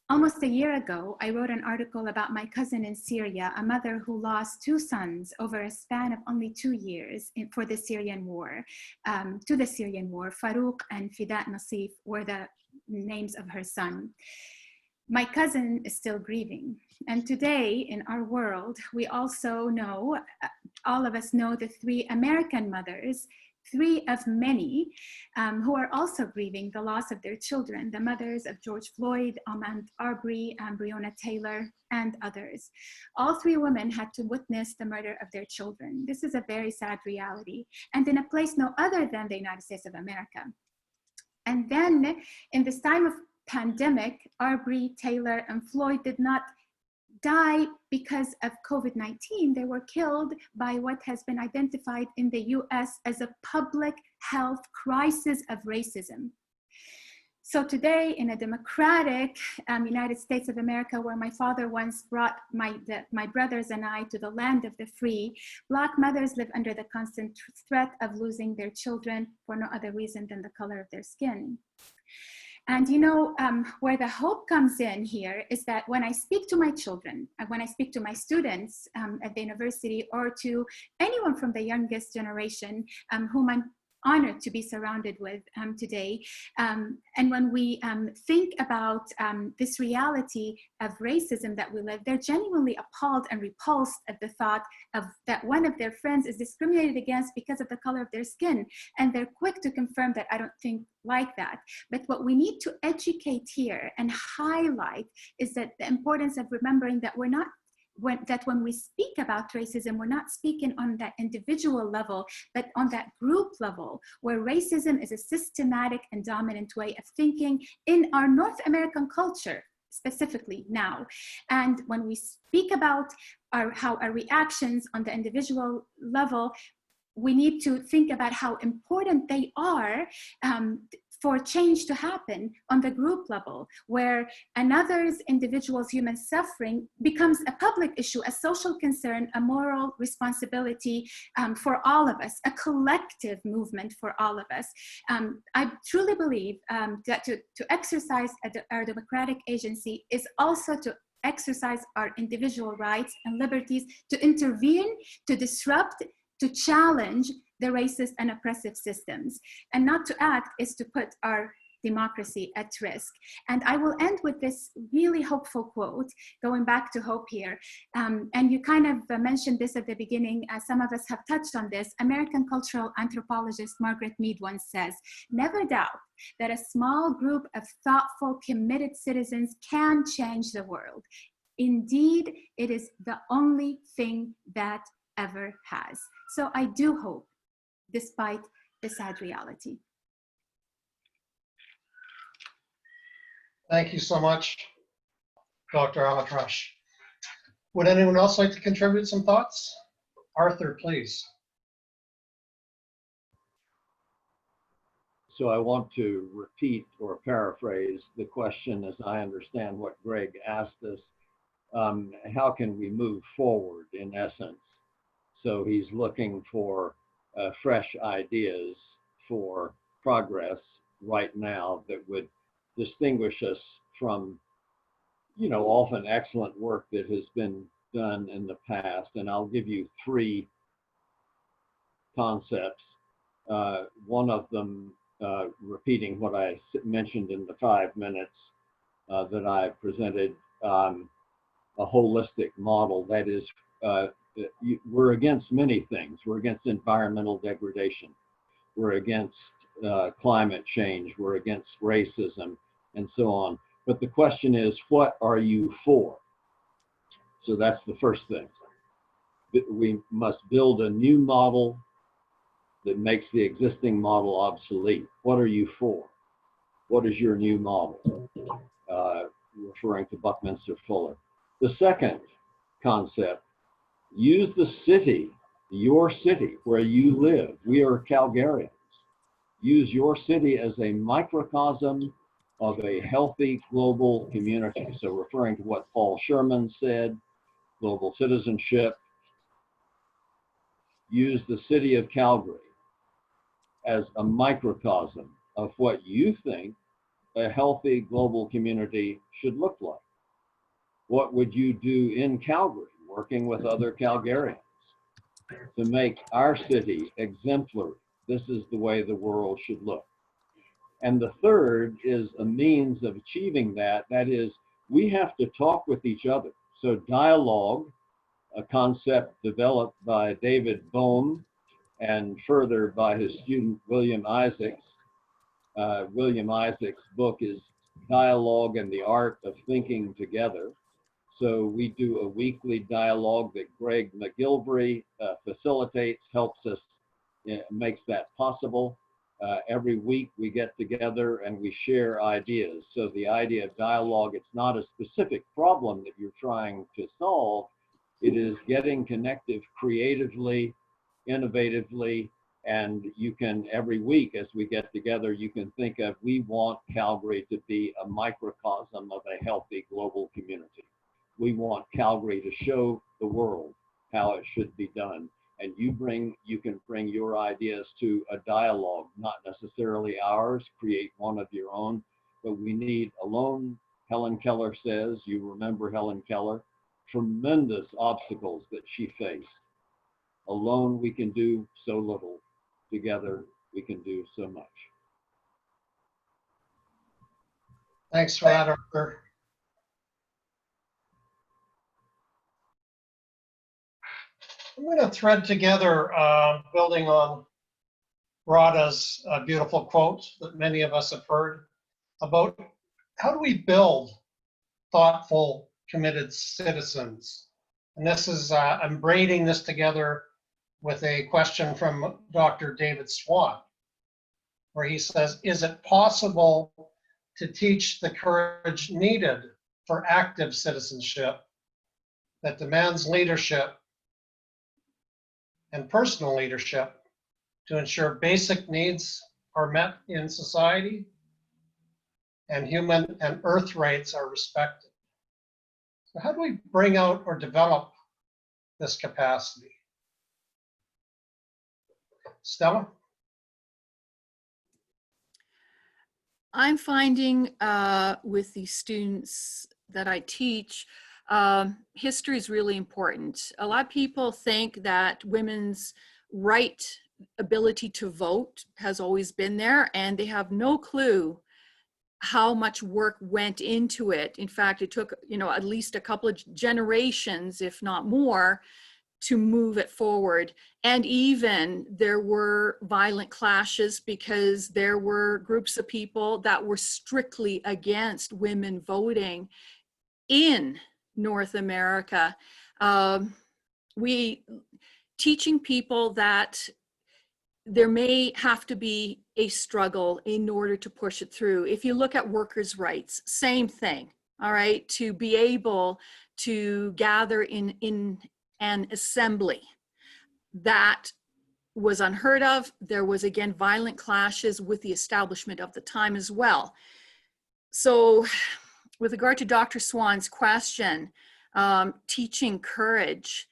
Almost a year ago, I wrote an article about my cousin in Syria, a mother who lost 2 sons over a span of only 2 years for the Syrian war, to the Syrian war. Farouk and Fidat Nasif were the names of her son. My cousin is still grieving. And today in our world, we also know, all of us know the 3 American mothers, 3 of many, who are also grieving the loss of their children, the mothers of George Floyd, Ahmaud Arbery, Breonna Taylor, and others. All 3 women had to witness the murder of their children. This is a very sad reality, and in a place no other than the United States of America. And then in this time of pandemic, Arbery, Taylor, and Floyd did not die because of COVID-19. They were killed by what has been identified in the US as a public health crisis of racism. So today, in a democratic United States of America, where my father once brought my brothers and I to the land of the free, Black mothers live under the constant threat of losing their children for no other reason than the color of their skin. And you know, where the hope comes in here is that when I speak to my children, when I speak to my students at the university, or to anyone from the youngest generation whom I'm honored to be surrounded with today, and when we think about this reality of racism that we live, they're genuinely appalled and repulsed at the thought of that one of their friends is discriminated against because of the color of their skin. And they're quick to confirm that I don't think like that. But what we need to educate here and highlight is that the importance of remembering that we're not when we speak about racism, we're not speaking on that individual level, but on that group level, where racism is a systematic and dominant way of thinking in our North American culture, specifically now. And when we speak about how our reactions on the individual level, we need to think about how important they are for change to happen on the group level, where another's individual's human suffering becomes a public issue, a social concern, a moral responsibility for all of us, a collective movement for all of us. I truly believe that to exercise our democratic agency is also to exercise our individual rights and liberties, to intervene, to disrupt, to challenge the racist and oppressive systems. And not to act is to put our democracy at risk. And I will end with this really hopeful quote, going back to hope here. And you kind of mentioned this at the beginning, as some of us have touched on this. American cultural anthropologist Margaret Mead once says, "Never doubt that a small group of thoughtful, committed citizens can change the world. Indeed, it is the only thing that ever has." So I do hope, despite the sad reality. Thank you so much, Dr. Alatrash. Would anyone else like to contribute some thoughts? Arthur, please. So I want to repeat or paraphrase the question as I understand what Greg asked us. How can we move forward, in essence? So he's looking for fresh ideas for progress right now that would distinguish us from, you know, often excellent work that has been done in the past. And I'll give you 3 concepts. One of them, repeating what I mentioned in the 5 minutes that I presented, a holistic model. That is, we're against many things. We're against environmental degradation. We're against climate change. We're against racism and so on. But the question is, what are you for? So that's the first thing. We must build a new model that makes the existing model obsolete. What are you for? What is your new model? Referring to Buckminster Fuller. The second concept, use the city, your city, where you live. We are Calgarians. Use your city as a microcosm of a healthy global community. So referring to what Paul Sherman said, global citizenship. Use the city of Calgary as a microcosm of what you think a healthy global community should look like? What would you do in Calgary, working with other Calgarians, to make our city exemplary? This is the way the world should look. And the third is a means of achieving that. That is, we have to talk with each other. So dialogue, a concept developed by David Bohm and further by his student William Isaacs. William Isaacs' book is Dialogue and the Art of Thinking Together. So we do a weekly dialogue that Greg MacGillivray facilitates, helps us, makes that possible. Every week we get together and we share ideas. So the idea of dialogue, it's not a specific problem that you're trying to solve. It is getting connected creatively, innovatively, and you can, every week as we get together, you can think of, we want Calgary to be a microcosm of a healthy global community. We want Calgary to show the world how it should be done. And you can bring your ideas to a dialogue, not necessarily ours, create one of your own, but we need alone, Helen Keller says, you remember Helen Keller, tremendous obstacles that she faced. Alone we can do so little, together we can do so much. Thanks for that, Arthur. I'm going to thread together, building on Radha's beautiful quote that many of us have heard about how do we build thoughtful, committed citizens. And this is, I'm braiding this together with a question from Dr. David Swan, where he says, is it possible to teach the courage needed for active citizenship that demands leadership and personal leadership to ensure basic needs are met in society and human and earth rights are respected? So how do we bring out or develop this capacity? Stella? I'm finding with the students that I teach, history is really important. A lot of people think that women's ability to vote has always been there, and they have no clue how much work went into it. In fact, it took, at least a couple of generations, if not more, to move it forward. And even there were violent clashes because there were groups of people that were strictly against women voting in North America. Teaching people that there may have to be a struggle in order to push it through. If you look at workers' rights, same thing, all right? To be able to gather in an assembly, that was unheard of. There was, again, violent clashes with the establishment of the time as well. So with regard to Dr. Swan's question, teaching courage,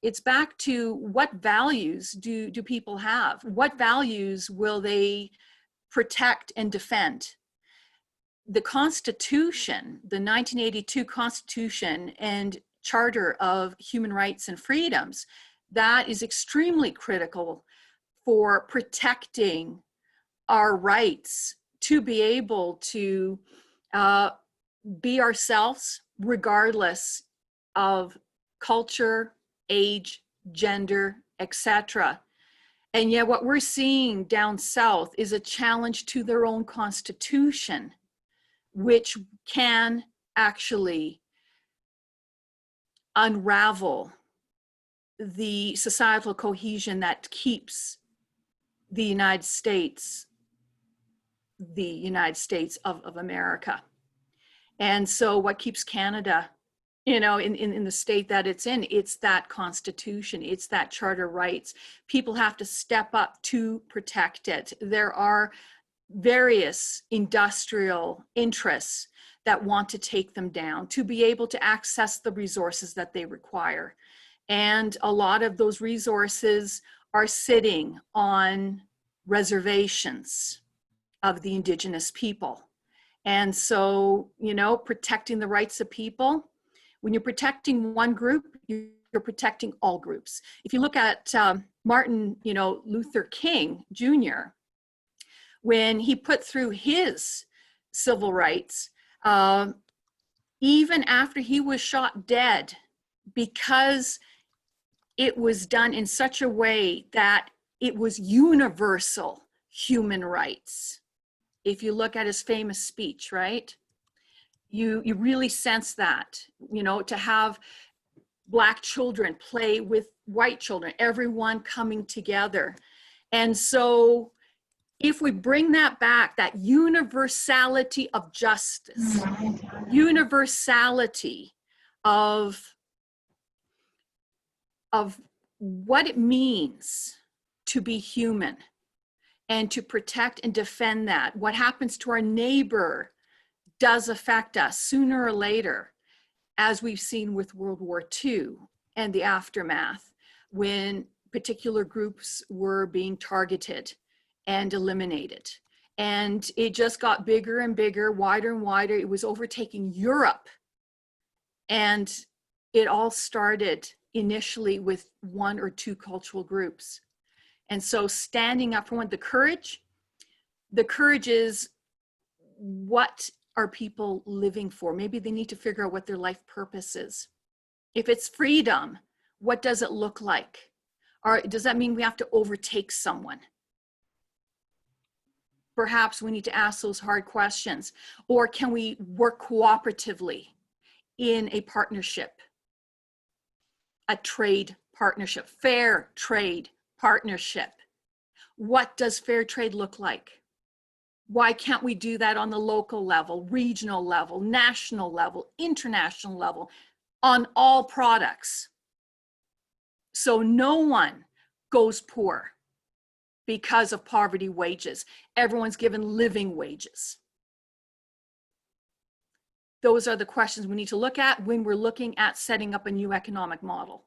it's back to what values do people have? What values will they protect and defend? The Constitution, the 1982 Constitution and Charter of Human Rights and Freedoms, that is extremely critical for protecting our rights to be able to be ourselves regardless of culture, age, gender, etc. And yet what we're seeing down south is a challenge to their own constitution, which can actually unravel the societal cohesion that keeps the United States of America. And so what keeps Canada, in the state that it's in, it's that Constitution, it's that Charter rights. People have to step up to protect it. There are various industrial interests that want to take them down to be able to access the resources that they require. And a lot of those resources are sitting on reservations. of the indigenous people. And so, you know, protecting the rights of people, when you're protecting one group, you're protecting all groups. If you look at Martin, you know, Luther King Jr., when he put through his civil rights, even after he was shot dead, because it was done in such a way that it was universal human rights. If you look at his famous speech, right? You really sense that, you know, to have Black children play with white children, everyone coming together. And so if we bring that back, that universality of justice, universality of what it means to be human and to protect and defend that, what happens to our neighbor does affect us sooner or later, as we've seen with World War II and the aftermath, when particular groups were being targeted and eliminated. And it just got bigger and bigger, wider and wider. It was overtaking Europe. And it all started initially with one or two cultural groups. And so standing up for one, the courage is, what are people living for? Maybe they need to figure out what their life purpose is. If it's freedom, what does it look like? Or does that mean we have to overtake someone? Perhaps we need to ask those hard questions. Or can we work cooperatively in a partnership, a trade partnership, fair trade partnership? What does fair trade look like? Why can't we do that on the local level, regional level, national level, international level, on all products? So no one goes poor because of poverty wages. Everyone's given living wages. Those are the questions we need to look at when we're looking at setting up a new economic model.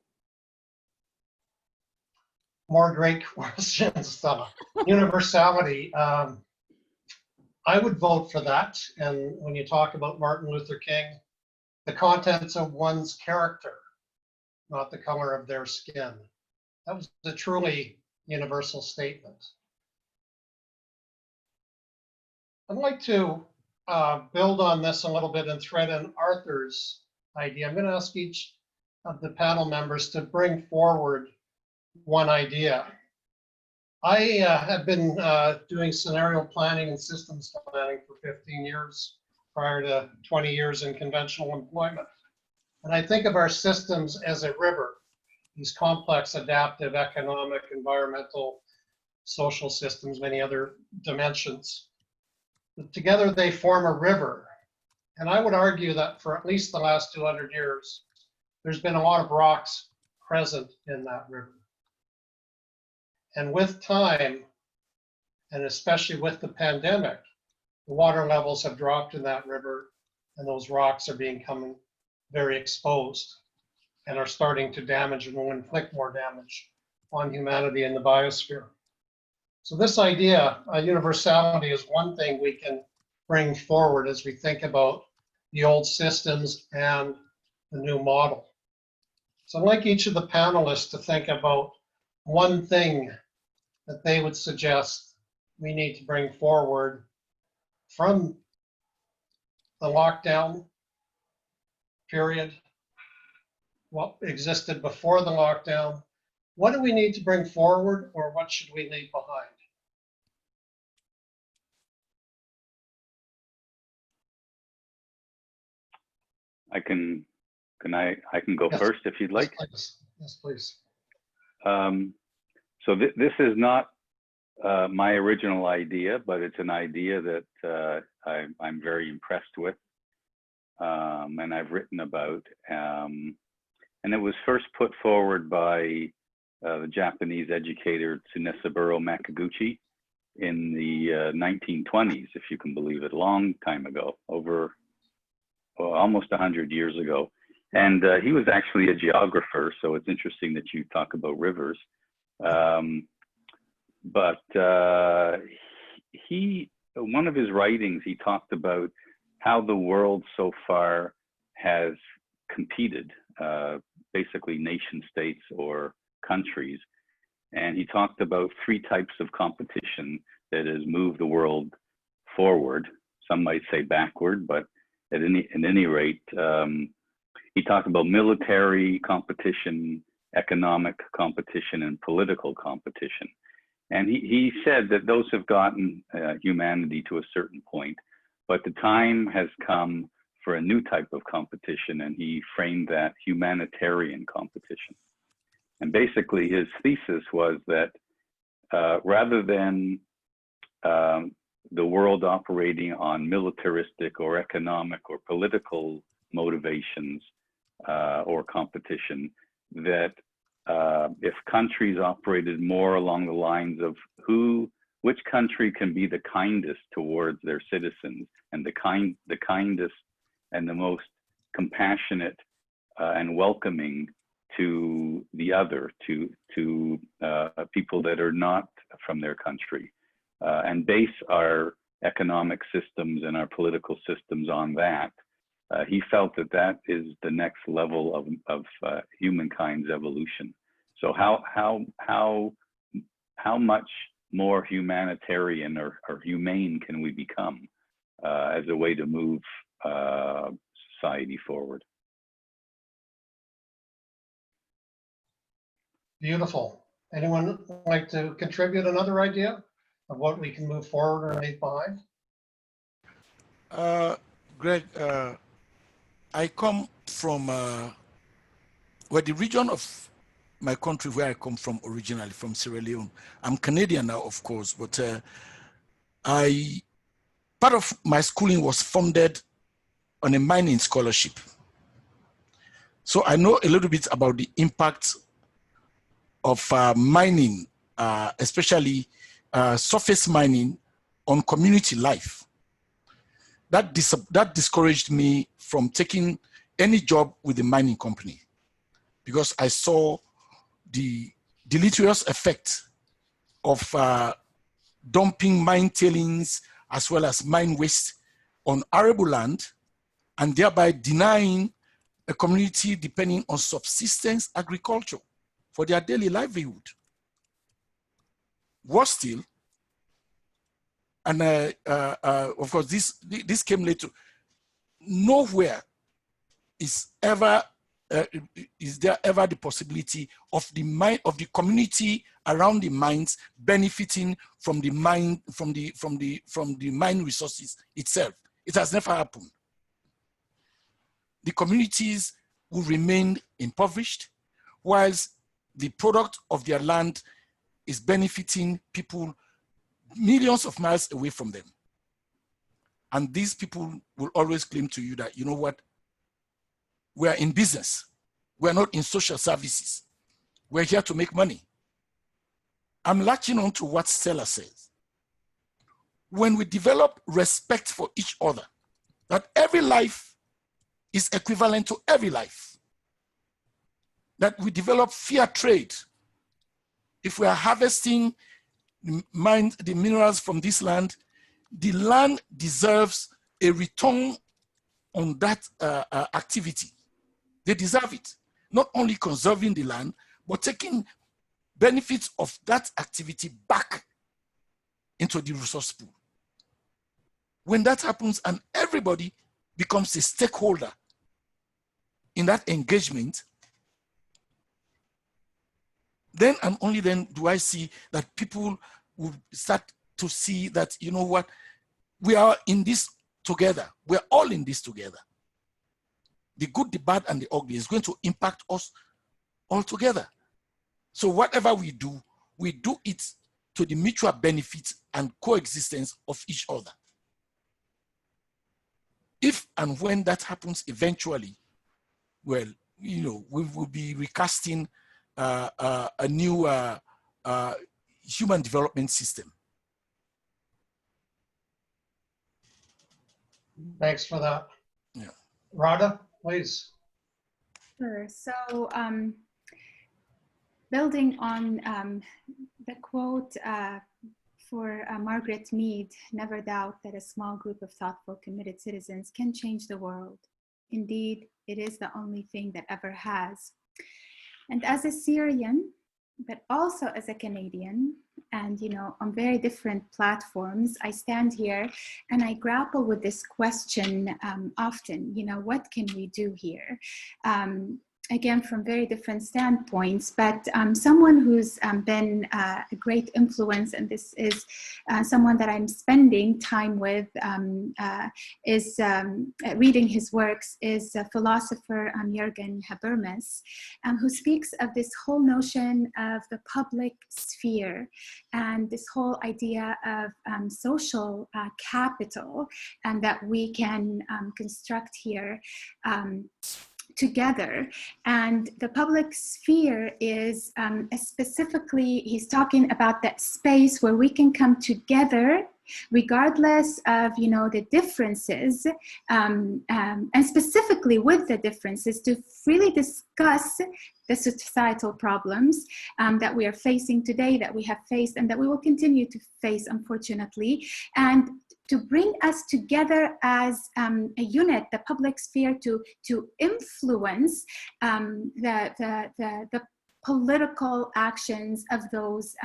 More great questions, Stella. Universality. I would vote for that. And when you talk about Martin Luther King, the contents of one's character, not the color of their skin. That was a truly universal statement. I'd like to build on this a little bit and thread in Arthur's idea. I'm going to ask each of the panel members to bring forward one idea. I have been doing scenario planning and systems planning for 15 years, prior to 20 years in conventional employment. And I think of our systems as a river, these complex, adaptive, economic, environmental, social systems, many other dimensions. But together they form a river. And I would argue that for at least the last 200 years, there's been a lot of rocks present in that river. And with time, and especially with the pandemic, the water levels have dropped in that river, and those rocks are becoming very exposed and are starting to damage and will inflict more damage on humanity and the biosphere. So this idea, universality, is one thing we can bring forward as we think about the old systems and the new model. So I'd like each of the panelists to think about one thing that they would suggest we need to bring forward from the lockdown period, what existed before the lockdown. What do we need to bring forward, or what should we leave behind? I can go Yes. first if you'd like. Yes, please. Yes, please. So this is not my original idea, but it's an idea that I'm very impressed with, and I've written about. And it was first put forward by the Japanese educator Tsunesaburo Makaguchi in the 1920s, if you can believe it, a long time ago, over almost 100 years ago. And he was actually a geographer, so it's interesting that you talk about rivers. But he one of his writings, he talked about how the world so far has competed, basically nation states or countries. And he talked about three types of competition that has moved the world forward. Some might say backward, but at any rate, he talked about military competition, economic competition, and political competition. And he said that those have gotten humanity to a certain point, but the time has come for a new type of competition, and he framed that humanitarian competition. And basically his thesis was that rather than the world operating on militaristic or economic or political motivations or competition, that if countries operated more along the lines of which country can be the kindest towards their citizens and the kindest and the most compassionate and welcoming to the other, to people that are not from their country, and base our economic systems and our political systems on that. He felt that that is the next level of humankind's evolution. So how much more humanitarian or humane can we become as a way to move society forward? Beautiful. Anyone like to contribute another idea of what we can move forward or leave behind? Greg, I come from the region of my country where I come from originally, from Sierra Leone. I'm Canadian now, of course, but part of my schooling was funded on a mining scholarship. So I know a little bit about the impact of mining, especially surface mining, on community life. That discouraged me from taking any job with a mining company, because I saw the deleterious effect of dumping mine tailings as well as mine waste on arable land, and thereby denying a community depending on subsistence agriculture for their daily livelihood. Worse still, and of course this came later, nowhere is there ever the possibility of the community around the mines benefiting from the mine mine resources itself. It has never happened. The communities will remain impoverished, whilst the product of their land is benefiting people millions of miles away from them. And these people will always claim to you that, you know what, we're in business. We're not in social services. We're here to make money. I'm latching on to what Stella says. When we develop respect for each other, that every life is equivalent to every life, that we develop fair trade. If we are harvesting the minerals from this land, the land deserves a return on that activity. They deserve it. Not only conserving the land, but taking benefits of that activity back into the resource pool. When that happens and everybody becomes a stakeholder in that engagement, then and only then do I see that people will start to see that, you know what, we are in this together. We're all in this together. The good, the bad, and the ugly is going to impact us all together. So whatever we do it to the mutual benefit and coexistence of each other. If and when that happens eventually, well, you know, we will be recasting a new human development system. Thanks for that. Yeah. Radha, please. Sure. So building on the quote for Margaret Mead, never doubt that a small group of thoughtful, committed citizens can change the world. Indeed, it is the only thing that ever has. And as a Syrian, but also as a Canadian, and on very different platforms, I stand here and I grapple with this question often, what can we do here? Again, from very different standpoints, but someone who's been a great influence, and this is someone that I'm spending time with, is reading his works, is philosopher Jürgen Habermas, who speaks of this whole notion of the public sphere and this whole idea of social capital, and that we can construct here together. And the public sphere is specifically, he's talking about that space where we can come together regardless of the differences, and specifically with the differences, to freely discuss the societal problems that we are facing today, that we have faced, and that we will continue to face, unfortunately, and to bring us together as a unit, the public sphere, to influence the political actions of those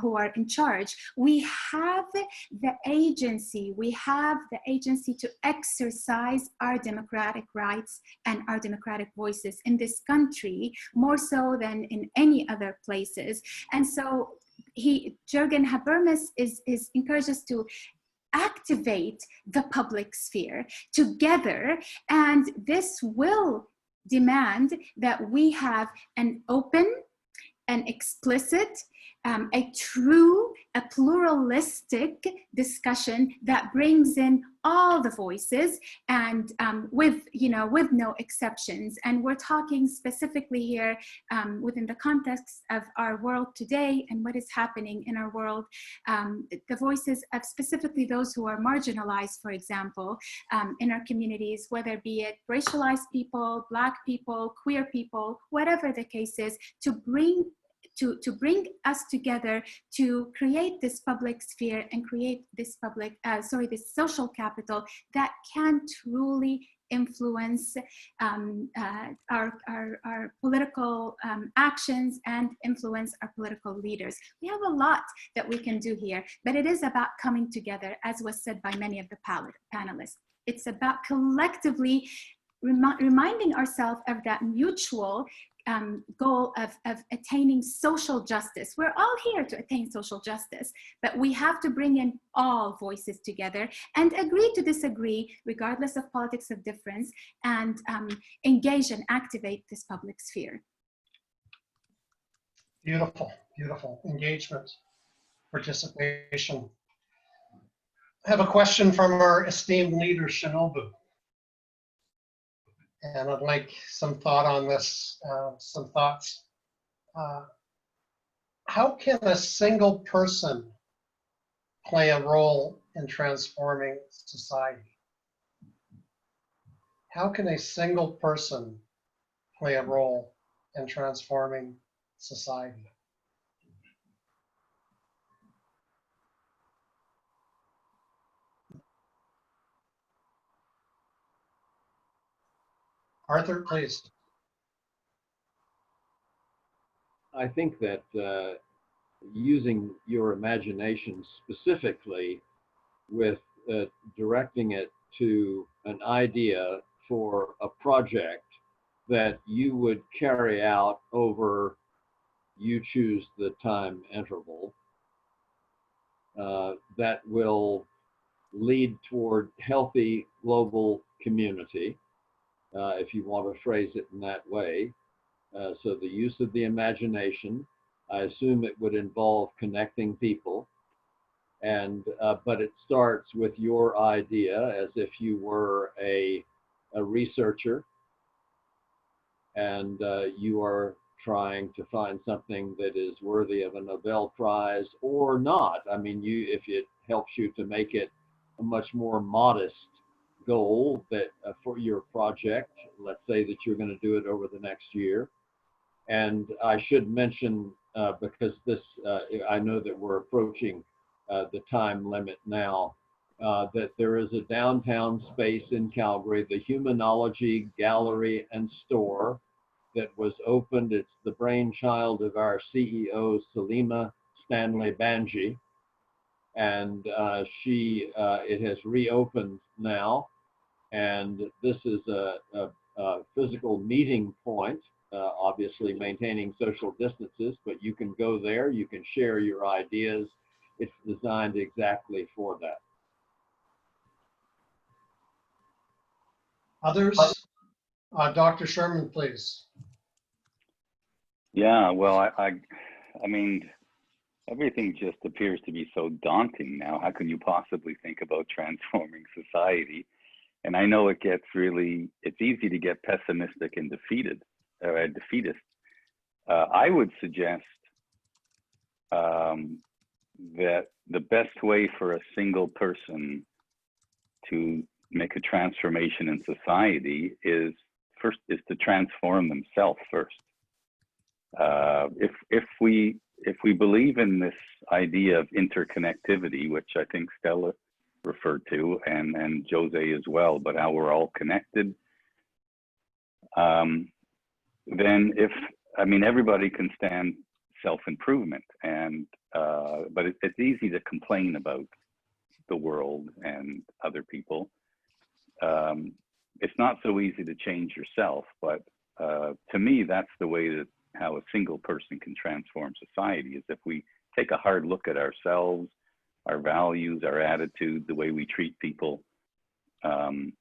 who are in charge. We have the agency. We have the agency to exercise our democratic rights and our democratic voices in this country, more so than in any other places. And so Jürgen Habermas encourages us to activate the public sphere together, and this will demand that we have an open, an explicit, a true, a pluralistic discussion that brings in all the voices, and with no exceptions. And we're talking specifically here within the context of our world today and what is happening in our world, the voices of specifically those who are marginalized, for example, in our communities, whether be it racialized people, Black people, queer people, whatever the case is, to bring us together to create this public sphere and create this this social capital that can truly influence our political actions and influence our political leaders. We have a lot that we can do here, but it is about coming together, as was said by many of the panelists. It's about collectively reminding ourselves of that mutual goal of attaining social justice. We're all here to attain social justice, but we have to bring in all voices together and agree to disagree, regardless of politics of difference, and engage and activate this public sphere. Beautiful, beautiful engagement, participation. I have a question from our esteemed leader, Shinobu. And I'd like some thought on this, some thoughts. How can a single person play a role in transforming society? How can a single person play a role in transforming society? Arthur, please. I think that using your imagination specifically with directing it to an idea for a project that you would carry out over, you choose the time interval, that will lead toward healthy global community, if you want to phrase it in that way. So the use of the imagination, I assume it would involve connecting people, and but it starts with your idea as if you were a researcher, and you are trying to find something that is worthy of a Nobel Prize or not. I mean, if it helps you to make it a much more modest goal that for your project, let's say that you're going to do it over the next year. And I should mention, because this, I know that we're approaching the time limit now, that there is a downtown space in Calgary, the Humanology Gallery and Store, that was opened. It's the brainchild of our CEO, Salima Stanley Banji. And it has reopened now. And this is a physical meeting point, obviously maintaining social distances, but you can go there, you can share your ideas. It's designed exactly for that. Others? Dr. Sherman, please. Yeah, well, I mean, everything just appears to be so daunting now. How can you possibly think about transforming society? And I know it gets really, it's easy to get pessimistic and defeatist. I would suggest that the best way for a single person to make a transformation in society is to transform themselves first. If we believe in this idea of interconnectivity, which I think Stella referred to, and Jose as well, but how we're all connected, then everybody can stand self-improvement, but it's easy to complain about the world and other people. It's not so easy to change yourself, but to me, that's the way that how a single person can transform society, is if we take a hard look at ourselves, our values, our attitude, the way we treat people, and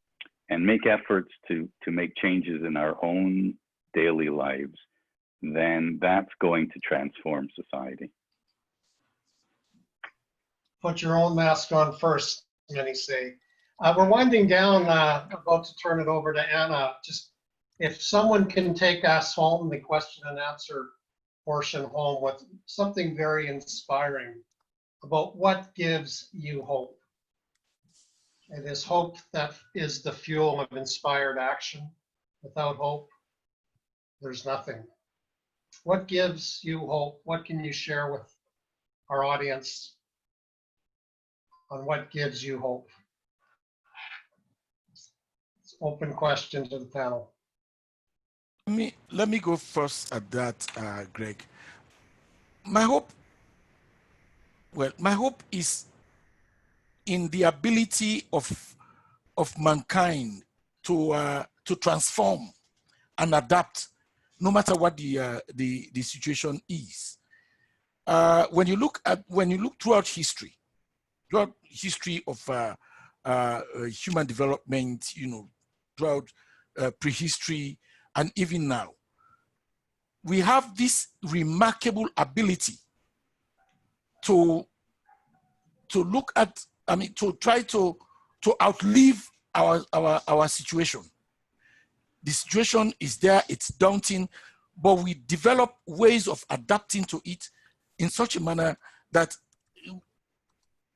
make efforts to make changes in our own daily lives, then that's going to transform society. Put your own mask on first, many say. We're winding down, about to turn it over to Anna. Just if someone can take us home, the question and answer portion home, with something very inspiring about what gives you hope. It is hope that is the fuel of inspired action. Without hope, there's nothing. What gives you hope? What can you share with our audience on what gives you hope? It's an open question to the panel. Let me go first at that, Greg. My hope is in the ability of mankind to transform and adapt, no matter what the situation is. When you look throughout history of human development, throughout prehistory and even now, we have this remarkable ability to look at, to try to outlive our situation. The situation is there, it's daunting, but we develop ways of adapting to it in such a manner that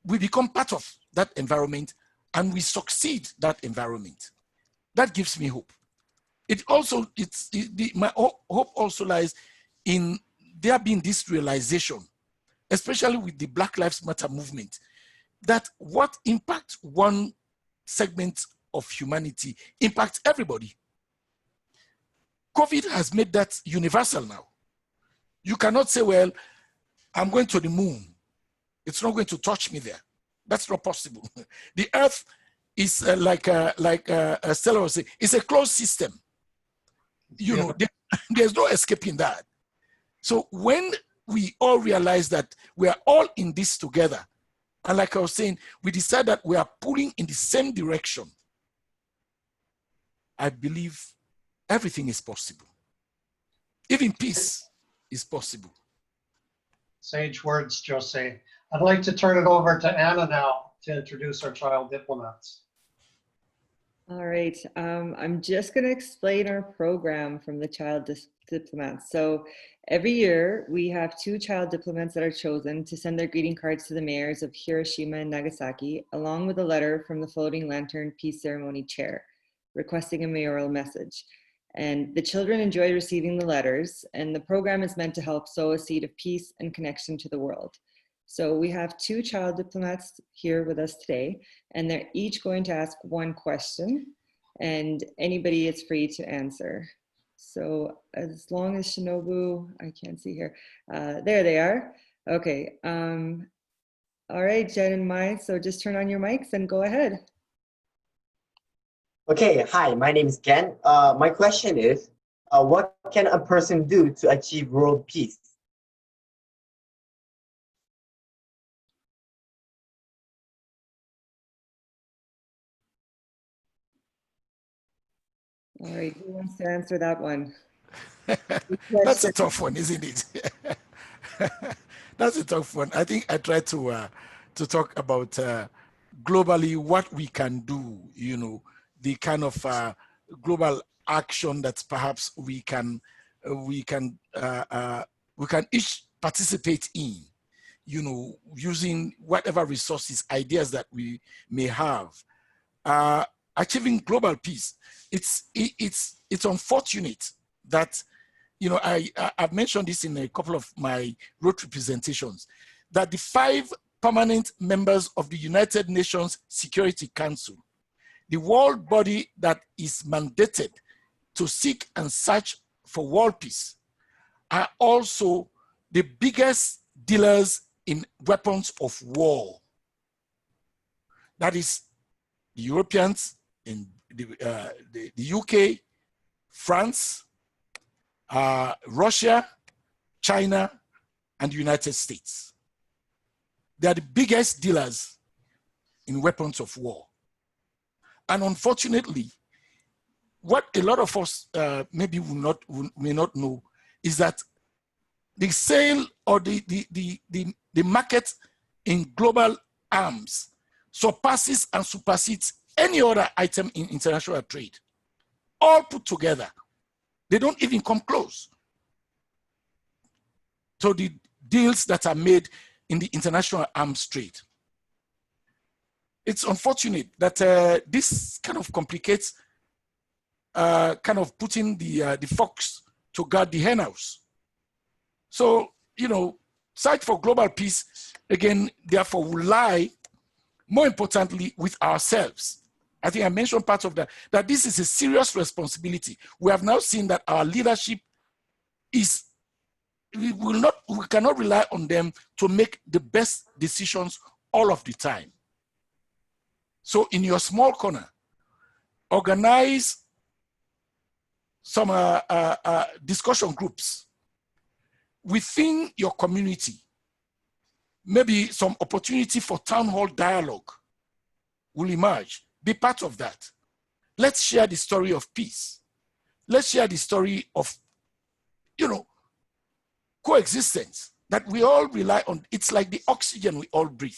we become part of that environment and we succeed that environment. That gives me hope. My hope also lies in there being this realization, especially with the Black Lives Matter movement, that what impacts one segment of humanity impacts everybody. COVID has made that universal now. You cannot say, well, I'm going to the moon. It's not going to touch me there. That's not possible. The earth is like Stella was saying, it's a closed system. There's no escaping that. So when we all realize that we are all in this together, and like I was saying, we decide that we are pulling in the same direction, I believe everything is possible. Even peace is possible. Sage words, Jose. I'd like to turn it over to Anna now to introduce our child diplomats. All right, I'm just going to explain our program from the child diplomats. So every year we have 2 child diplomats that are chosen to send their greeting cards to the mayors of Hiroshima and Nagasaki, along with a letter from the Floating Lantern Peace Ceremony chair requesting a mayoral message. And the children enjoy receiving the letters, and the program is meant to help sow a seed of peace and connection to the world. So we have two child diplomats here with us today, and they're each going to ask one question, and anybody is free to answer. So as long as Shinobu, I can't see here, there they are. Okay, all right, Jen and Mai, so just turn on your mics and go ahead. Okay, hi, my name is Ken. My question is, what can a person do to achieve world peace? All right, who wants to answer that one? That's a tough one, isn't it? That's a tough one. I think I tried to talk about globally what we can do, you know, the kind of global action that perhaps we can each participate in, you know, using whatever resources, ideas that we may have. Achieving global peace. It's unfortunate that, you know, I've mentioned this in a couple of my Rotary presentations, that the 5 permanent members of the United Nations Security Council, the world body that is mandated to seek and search for world peace, are also the biggest dealers in weapons of war. That is the Europeans, in the UK, France, Russia, China, and the United States. They are the biggest dealers in weapons of war. And unfortunately, what a lot of us maybe may not know is that the sale or the market in global arms surpasses and supersedes any other item in international trade. All put together, they don't even come close to the deals that are made in the international arms trade. It's unfortunate that this kind of complicates kind of putting the fox to guard the henhouse. So, you know, search for global peace, again, therefore will lie, more importantly, with ourselves. I think I mentioned part of that, that this is a serious responsibility. We have now seen that our leadership is, we cannot rely on them to make the best decisions all of the time. So in your small corner, organize some discussion groups within your community. Maybe some opportunity for town hall dialogue will emerge. Be part of that. Let's share the story of peace. Let's share the story of, you know, coexistence that we all rely on. It's like the oxygen we all breathe.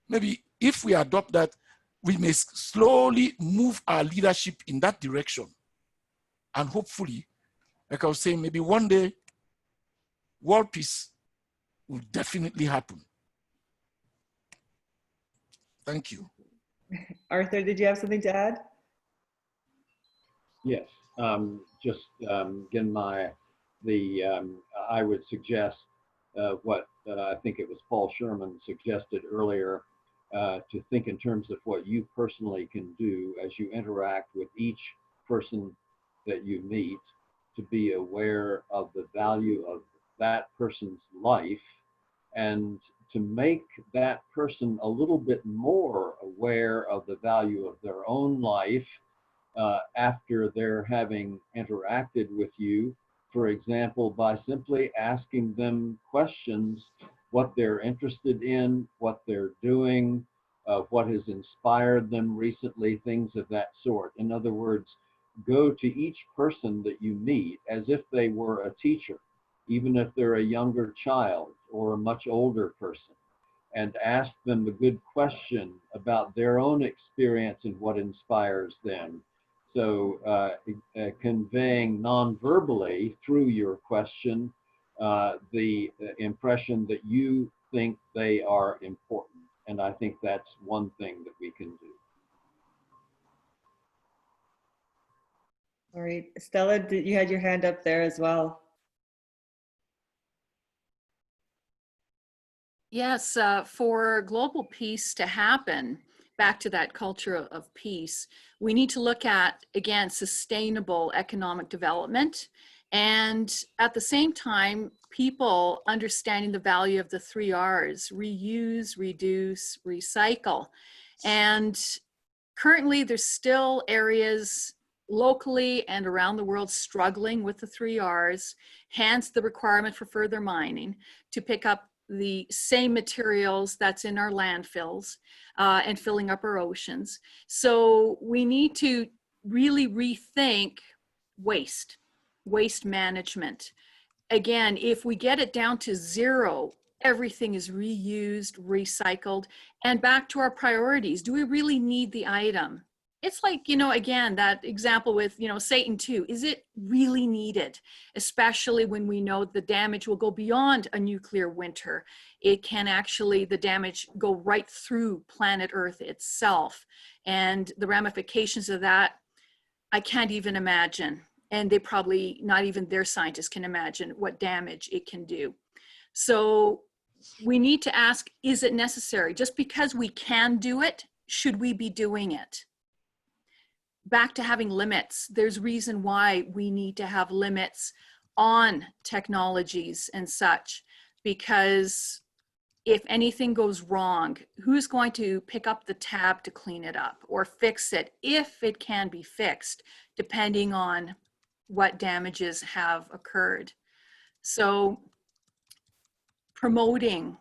Maybe if we adopt that, we may slowly move our leadership in that direction. And hopefully, like I was saying, maybe one day, world peace will definitely happen. Thank you. Arthur, did you have something to add? Yes, just again, I would suggest what I think it was Paul Sherman suggested earlier, to think in terms of what you personally can do as you interact with each person that you meet, to be aware of the value of that person's life and to make that person a little bit more aware of the value of their own life after they're having interacted with you. For example, by simply asking them questions, what they're interested in, what they're doing, what has inspired them recently, things of that sort. In other words, go to each person that you meet as if they were a teacher, even if they're a younger child or a much older person, and ask them a good question about their own experience and what inspires them. So conveying non-verbally through your question the impression that you think they are important. And I think that's one thing that we can do. All right, Stella, you had your hand up there as well. Yes, for global peace to happen, back to that culture of peace, we need to look at, again, sustainable economic development. And at the same time, people understanding the value of the 3 R's: reuse, reduce, recycle. And currently, there's still areas locally and around the world struggling with the 3 R's, hence the requirement for further mining to pick up the same materials that's in our landfills and filling up our oceans. So we need to really rethink waste management. Again, if we get it down to 0, everything is reused, recycled, and back to our priorities. Do we really need the item? It's like, again, that example with, Satan 2, is it really needed? Especially when we know the damage will go beyond a nuclear winter. It can actually, the damage go right through planet Earth itself. And the ramifications of that, I can't even imagine. And they probably, not even their scientists can imagine what damage it can do. So we need to ask, is it necessary? Just because we can do it, should we be doing it? Back to having limits. There's reason why we need to have limits on technologies and such, because if anything goes wrong, who's going to pick up the tab to clean it up or fix it, if it can be fixed, depending on what damages have occurred? So promoting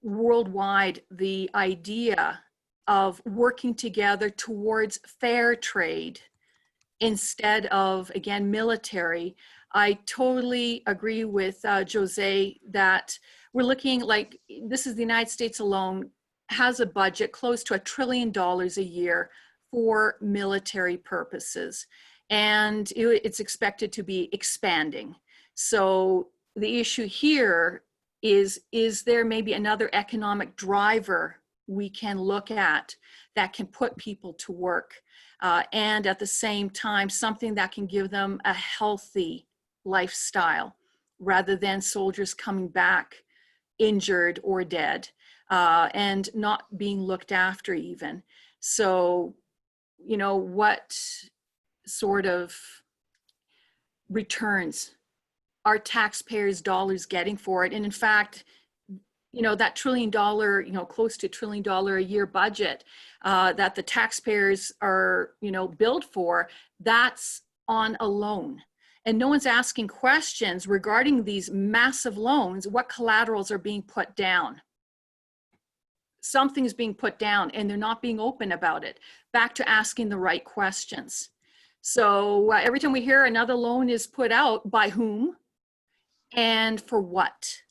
worldwide the idea of working together towards fair trade instead of, again, military. I totally agree with Jose that we're looking like, this is the United States alone has a budget close to $1 trillion a year for military purposes. And it's expected to be expanding. So the issue here is there maybe another economic driver we can look at that can put people to work, and at the same time, something that can give them a healthy lifestyle rather than soldiers coming back injured or dead and not being looked after even. So, what sort of returns are taxpayers' dollars getting for it? And in fact, that $1 trillion, close to $1 trillion a year budget that the taxpayers are, billed for, that's on a loan. And no one's asking questions regarding these massive loans. What collaterals are being put down? Something's being put down and they're not being open about it. Back to asking the right questions. So every time we hear another loan is put out, by whom and for what?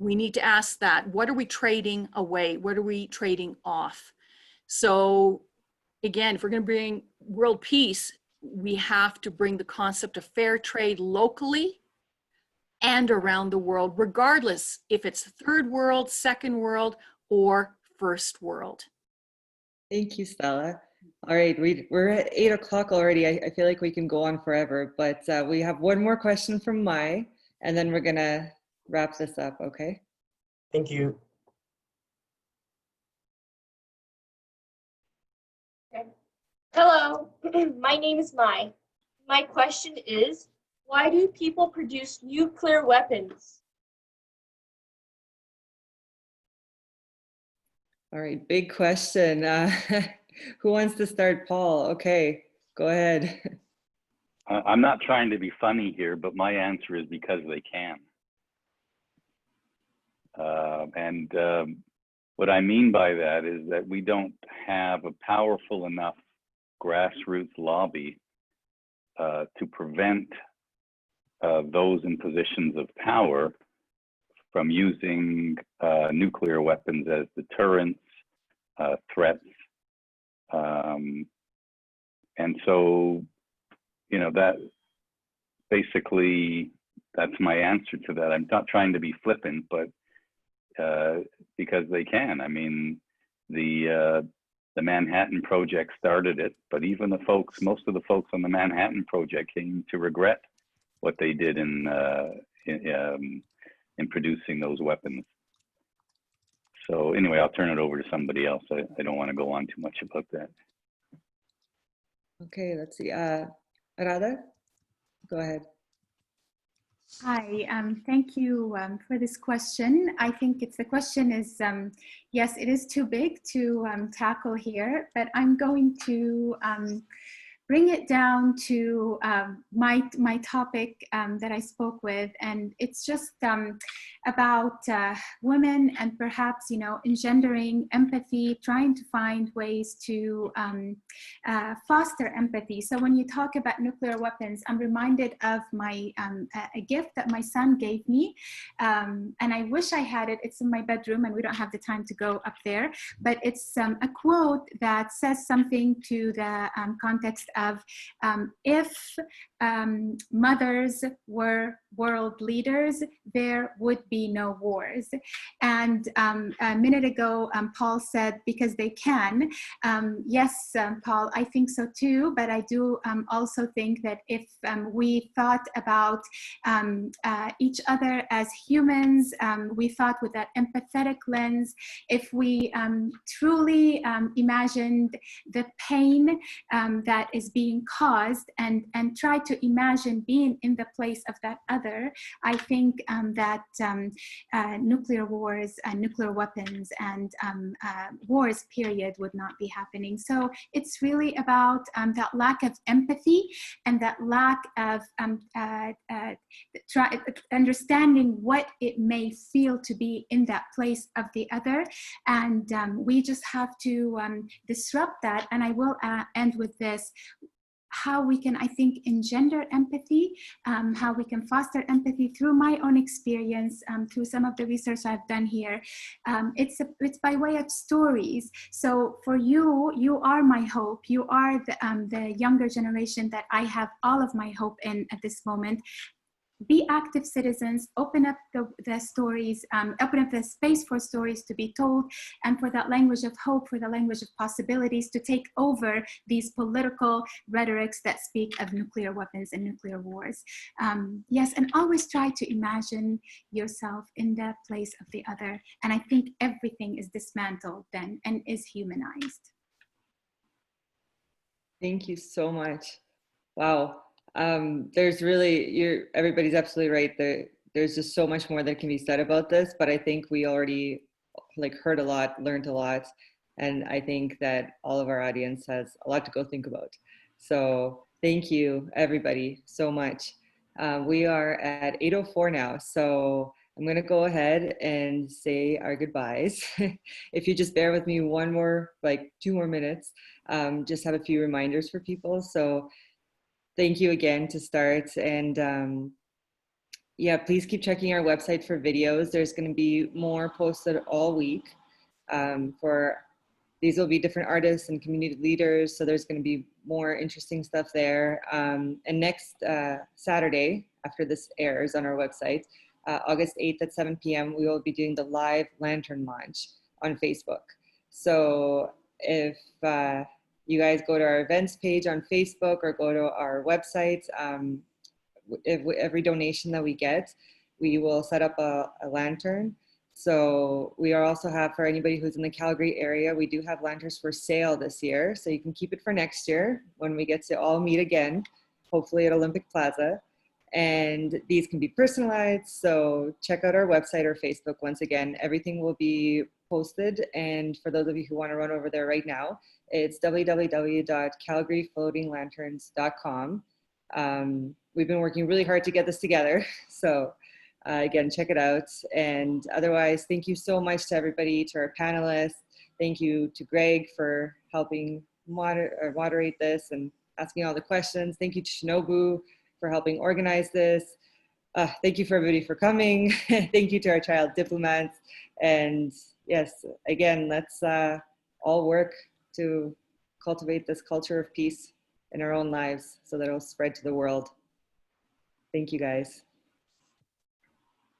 We need to ask that. What are we trading away? What are we trading off? So again, if we're going to bring world peace, we have to bring the concept of fair trade locally and around the world, regardless if it's third world, second world, or first world. Thank you, Stella. All right, we're at 8 o'clock already. I feel like we can go on forever, but we have one more question from Mai, and then we're gonna wrap this up, okay? Thank you. Hello, my name is Mai. My question is, why do people produce nuclear weapons? All right, big question. Who wants to start? Paul, okay, go ahead. I'm not trying to be funny here, but my answer is because they can. What I mean by that is that we don't have a powerful enough grassroots lobby to prevent those in positions of power from using nuclear weapons as deterrents, threats. And so, that basically, that's my answer to that. I'm not trying to be flippant, but because they can. I mean, the Manhattan Project started it, but even most of the folks on the Manhattan Project came to regret what they did in producing those weapons. So anyway, I'll turn it over to somebody else. I don't want to go on too much about that. Okay, let's see. Radha, go ahead. Hi, thank you for this question. I think the question is, yes, it is too big to tackle here, but I'm going to bring it down to my topic that I spoke with, and it's just about women and perhaps, you know, engendering empathy, trying to find ways to foster empathy. So when you talk about nuclear weapons, I'm reminded of my a gift that my son gave me, and I wish I had it. It's in my bedroom, and we don't have the time to go up there. But it's a quote that says something to the context of if mothers were world leaders, there would be no wars. And a minute ago, Paul said, because they can. Yes, Paul, I think so too, but I do also think that if we thought about each other as humans, we thought with that empathetic lens, if we truly imagined the pain that is being caused and try to imagine being in the place of that other, I think that nuclear wars and nuclear weapons and wars, period, would not be happening. So it's really about that lack of empathy and that lack of understanding what it may feel to be in that place of the other. And we just have to disrupt that. And I will end with this. How we can, I think, engender empathy, how we can foster empathy through my own experience, through some of the research I've done here. It's by way of stories. So for you, you are my hope. You are the younger generation that I have all of my hope in at this moment. Be active citizens, open up the stories, open up the space for stories to be told, and for that language of hope, for the language of possibilities to take over these political rhetorics that speak of nuclear weapons and nuclear wars. Yes, and always try to imagine yourself in the place of the other. And I think everything is dismantled then and is humanized. Thank you so much. Wow. There's really, everybody's absolutely right. There's just so much more that can be said about this, but I think we already heard a lot, learned a lot. And I think that all of our audience has a lot to go think about. So thank you, everybody, so much. We are at 8:04 now. So I'm going to go ahead and say our goodbyes. If you just bear with me 2 more minutes, just have a few reminders for people. So thank you again to start. And yeah, please keep checking our website for videos. There's going to be more posted all week. These will be different artists and community leaders. So there's going to be more interesting stuff there. And next Saturday, after this airs on our website, August 8th at 7 p.m., we will be doing the live lantern launch on Facebook. So if you guys go to our events page on Facebook or go to our website, every donation that we get, we will set up a lantern. So we also have, for anybody who's in the Calgary area, we do have lanterns for sale this year. So you can keep it for next year when we get to all meet again, hopefully at Olympic Plaza. And these can be personalized. So check out our website or Facebook. Once again, everything will be posted. And for those of you who want to run over there right now, it's www.calgaryfloatinglanterns.com. We've been working really hard to get this together. So again, check it out. And otherwise, thank you so much to everybody, to our panelists. Thank you to Greg for helping moderate this and asking all the questions. Thank you to Shinobu for helping organize this. Thank you for everybody for coming. Thank you to our child diplomats. And yes, again, let's all work to cultivate this culture of peace in our own lives so that it'll spread to the world. Thank you, guys.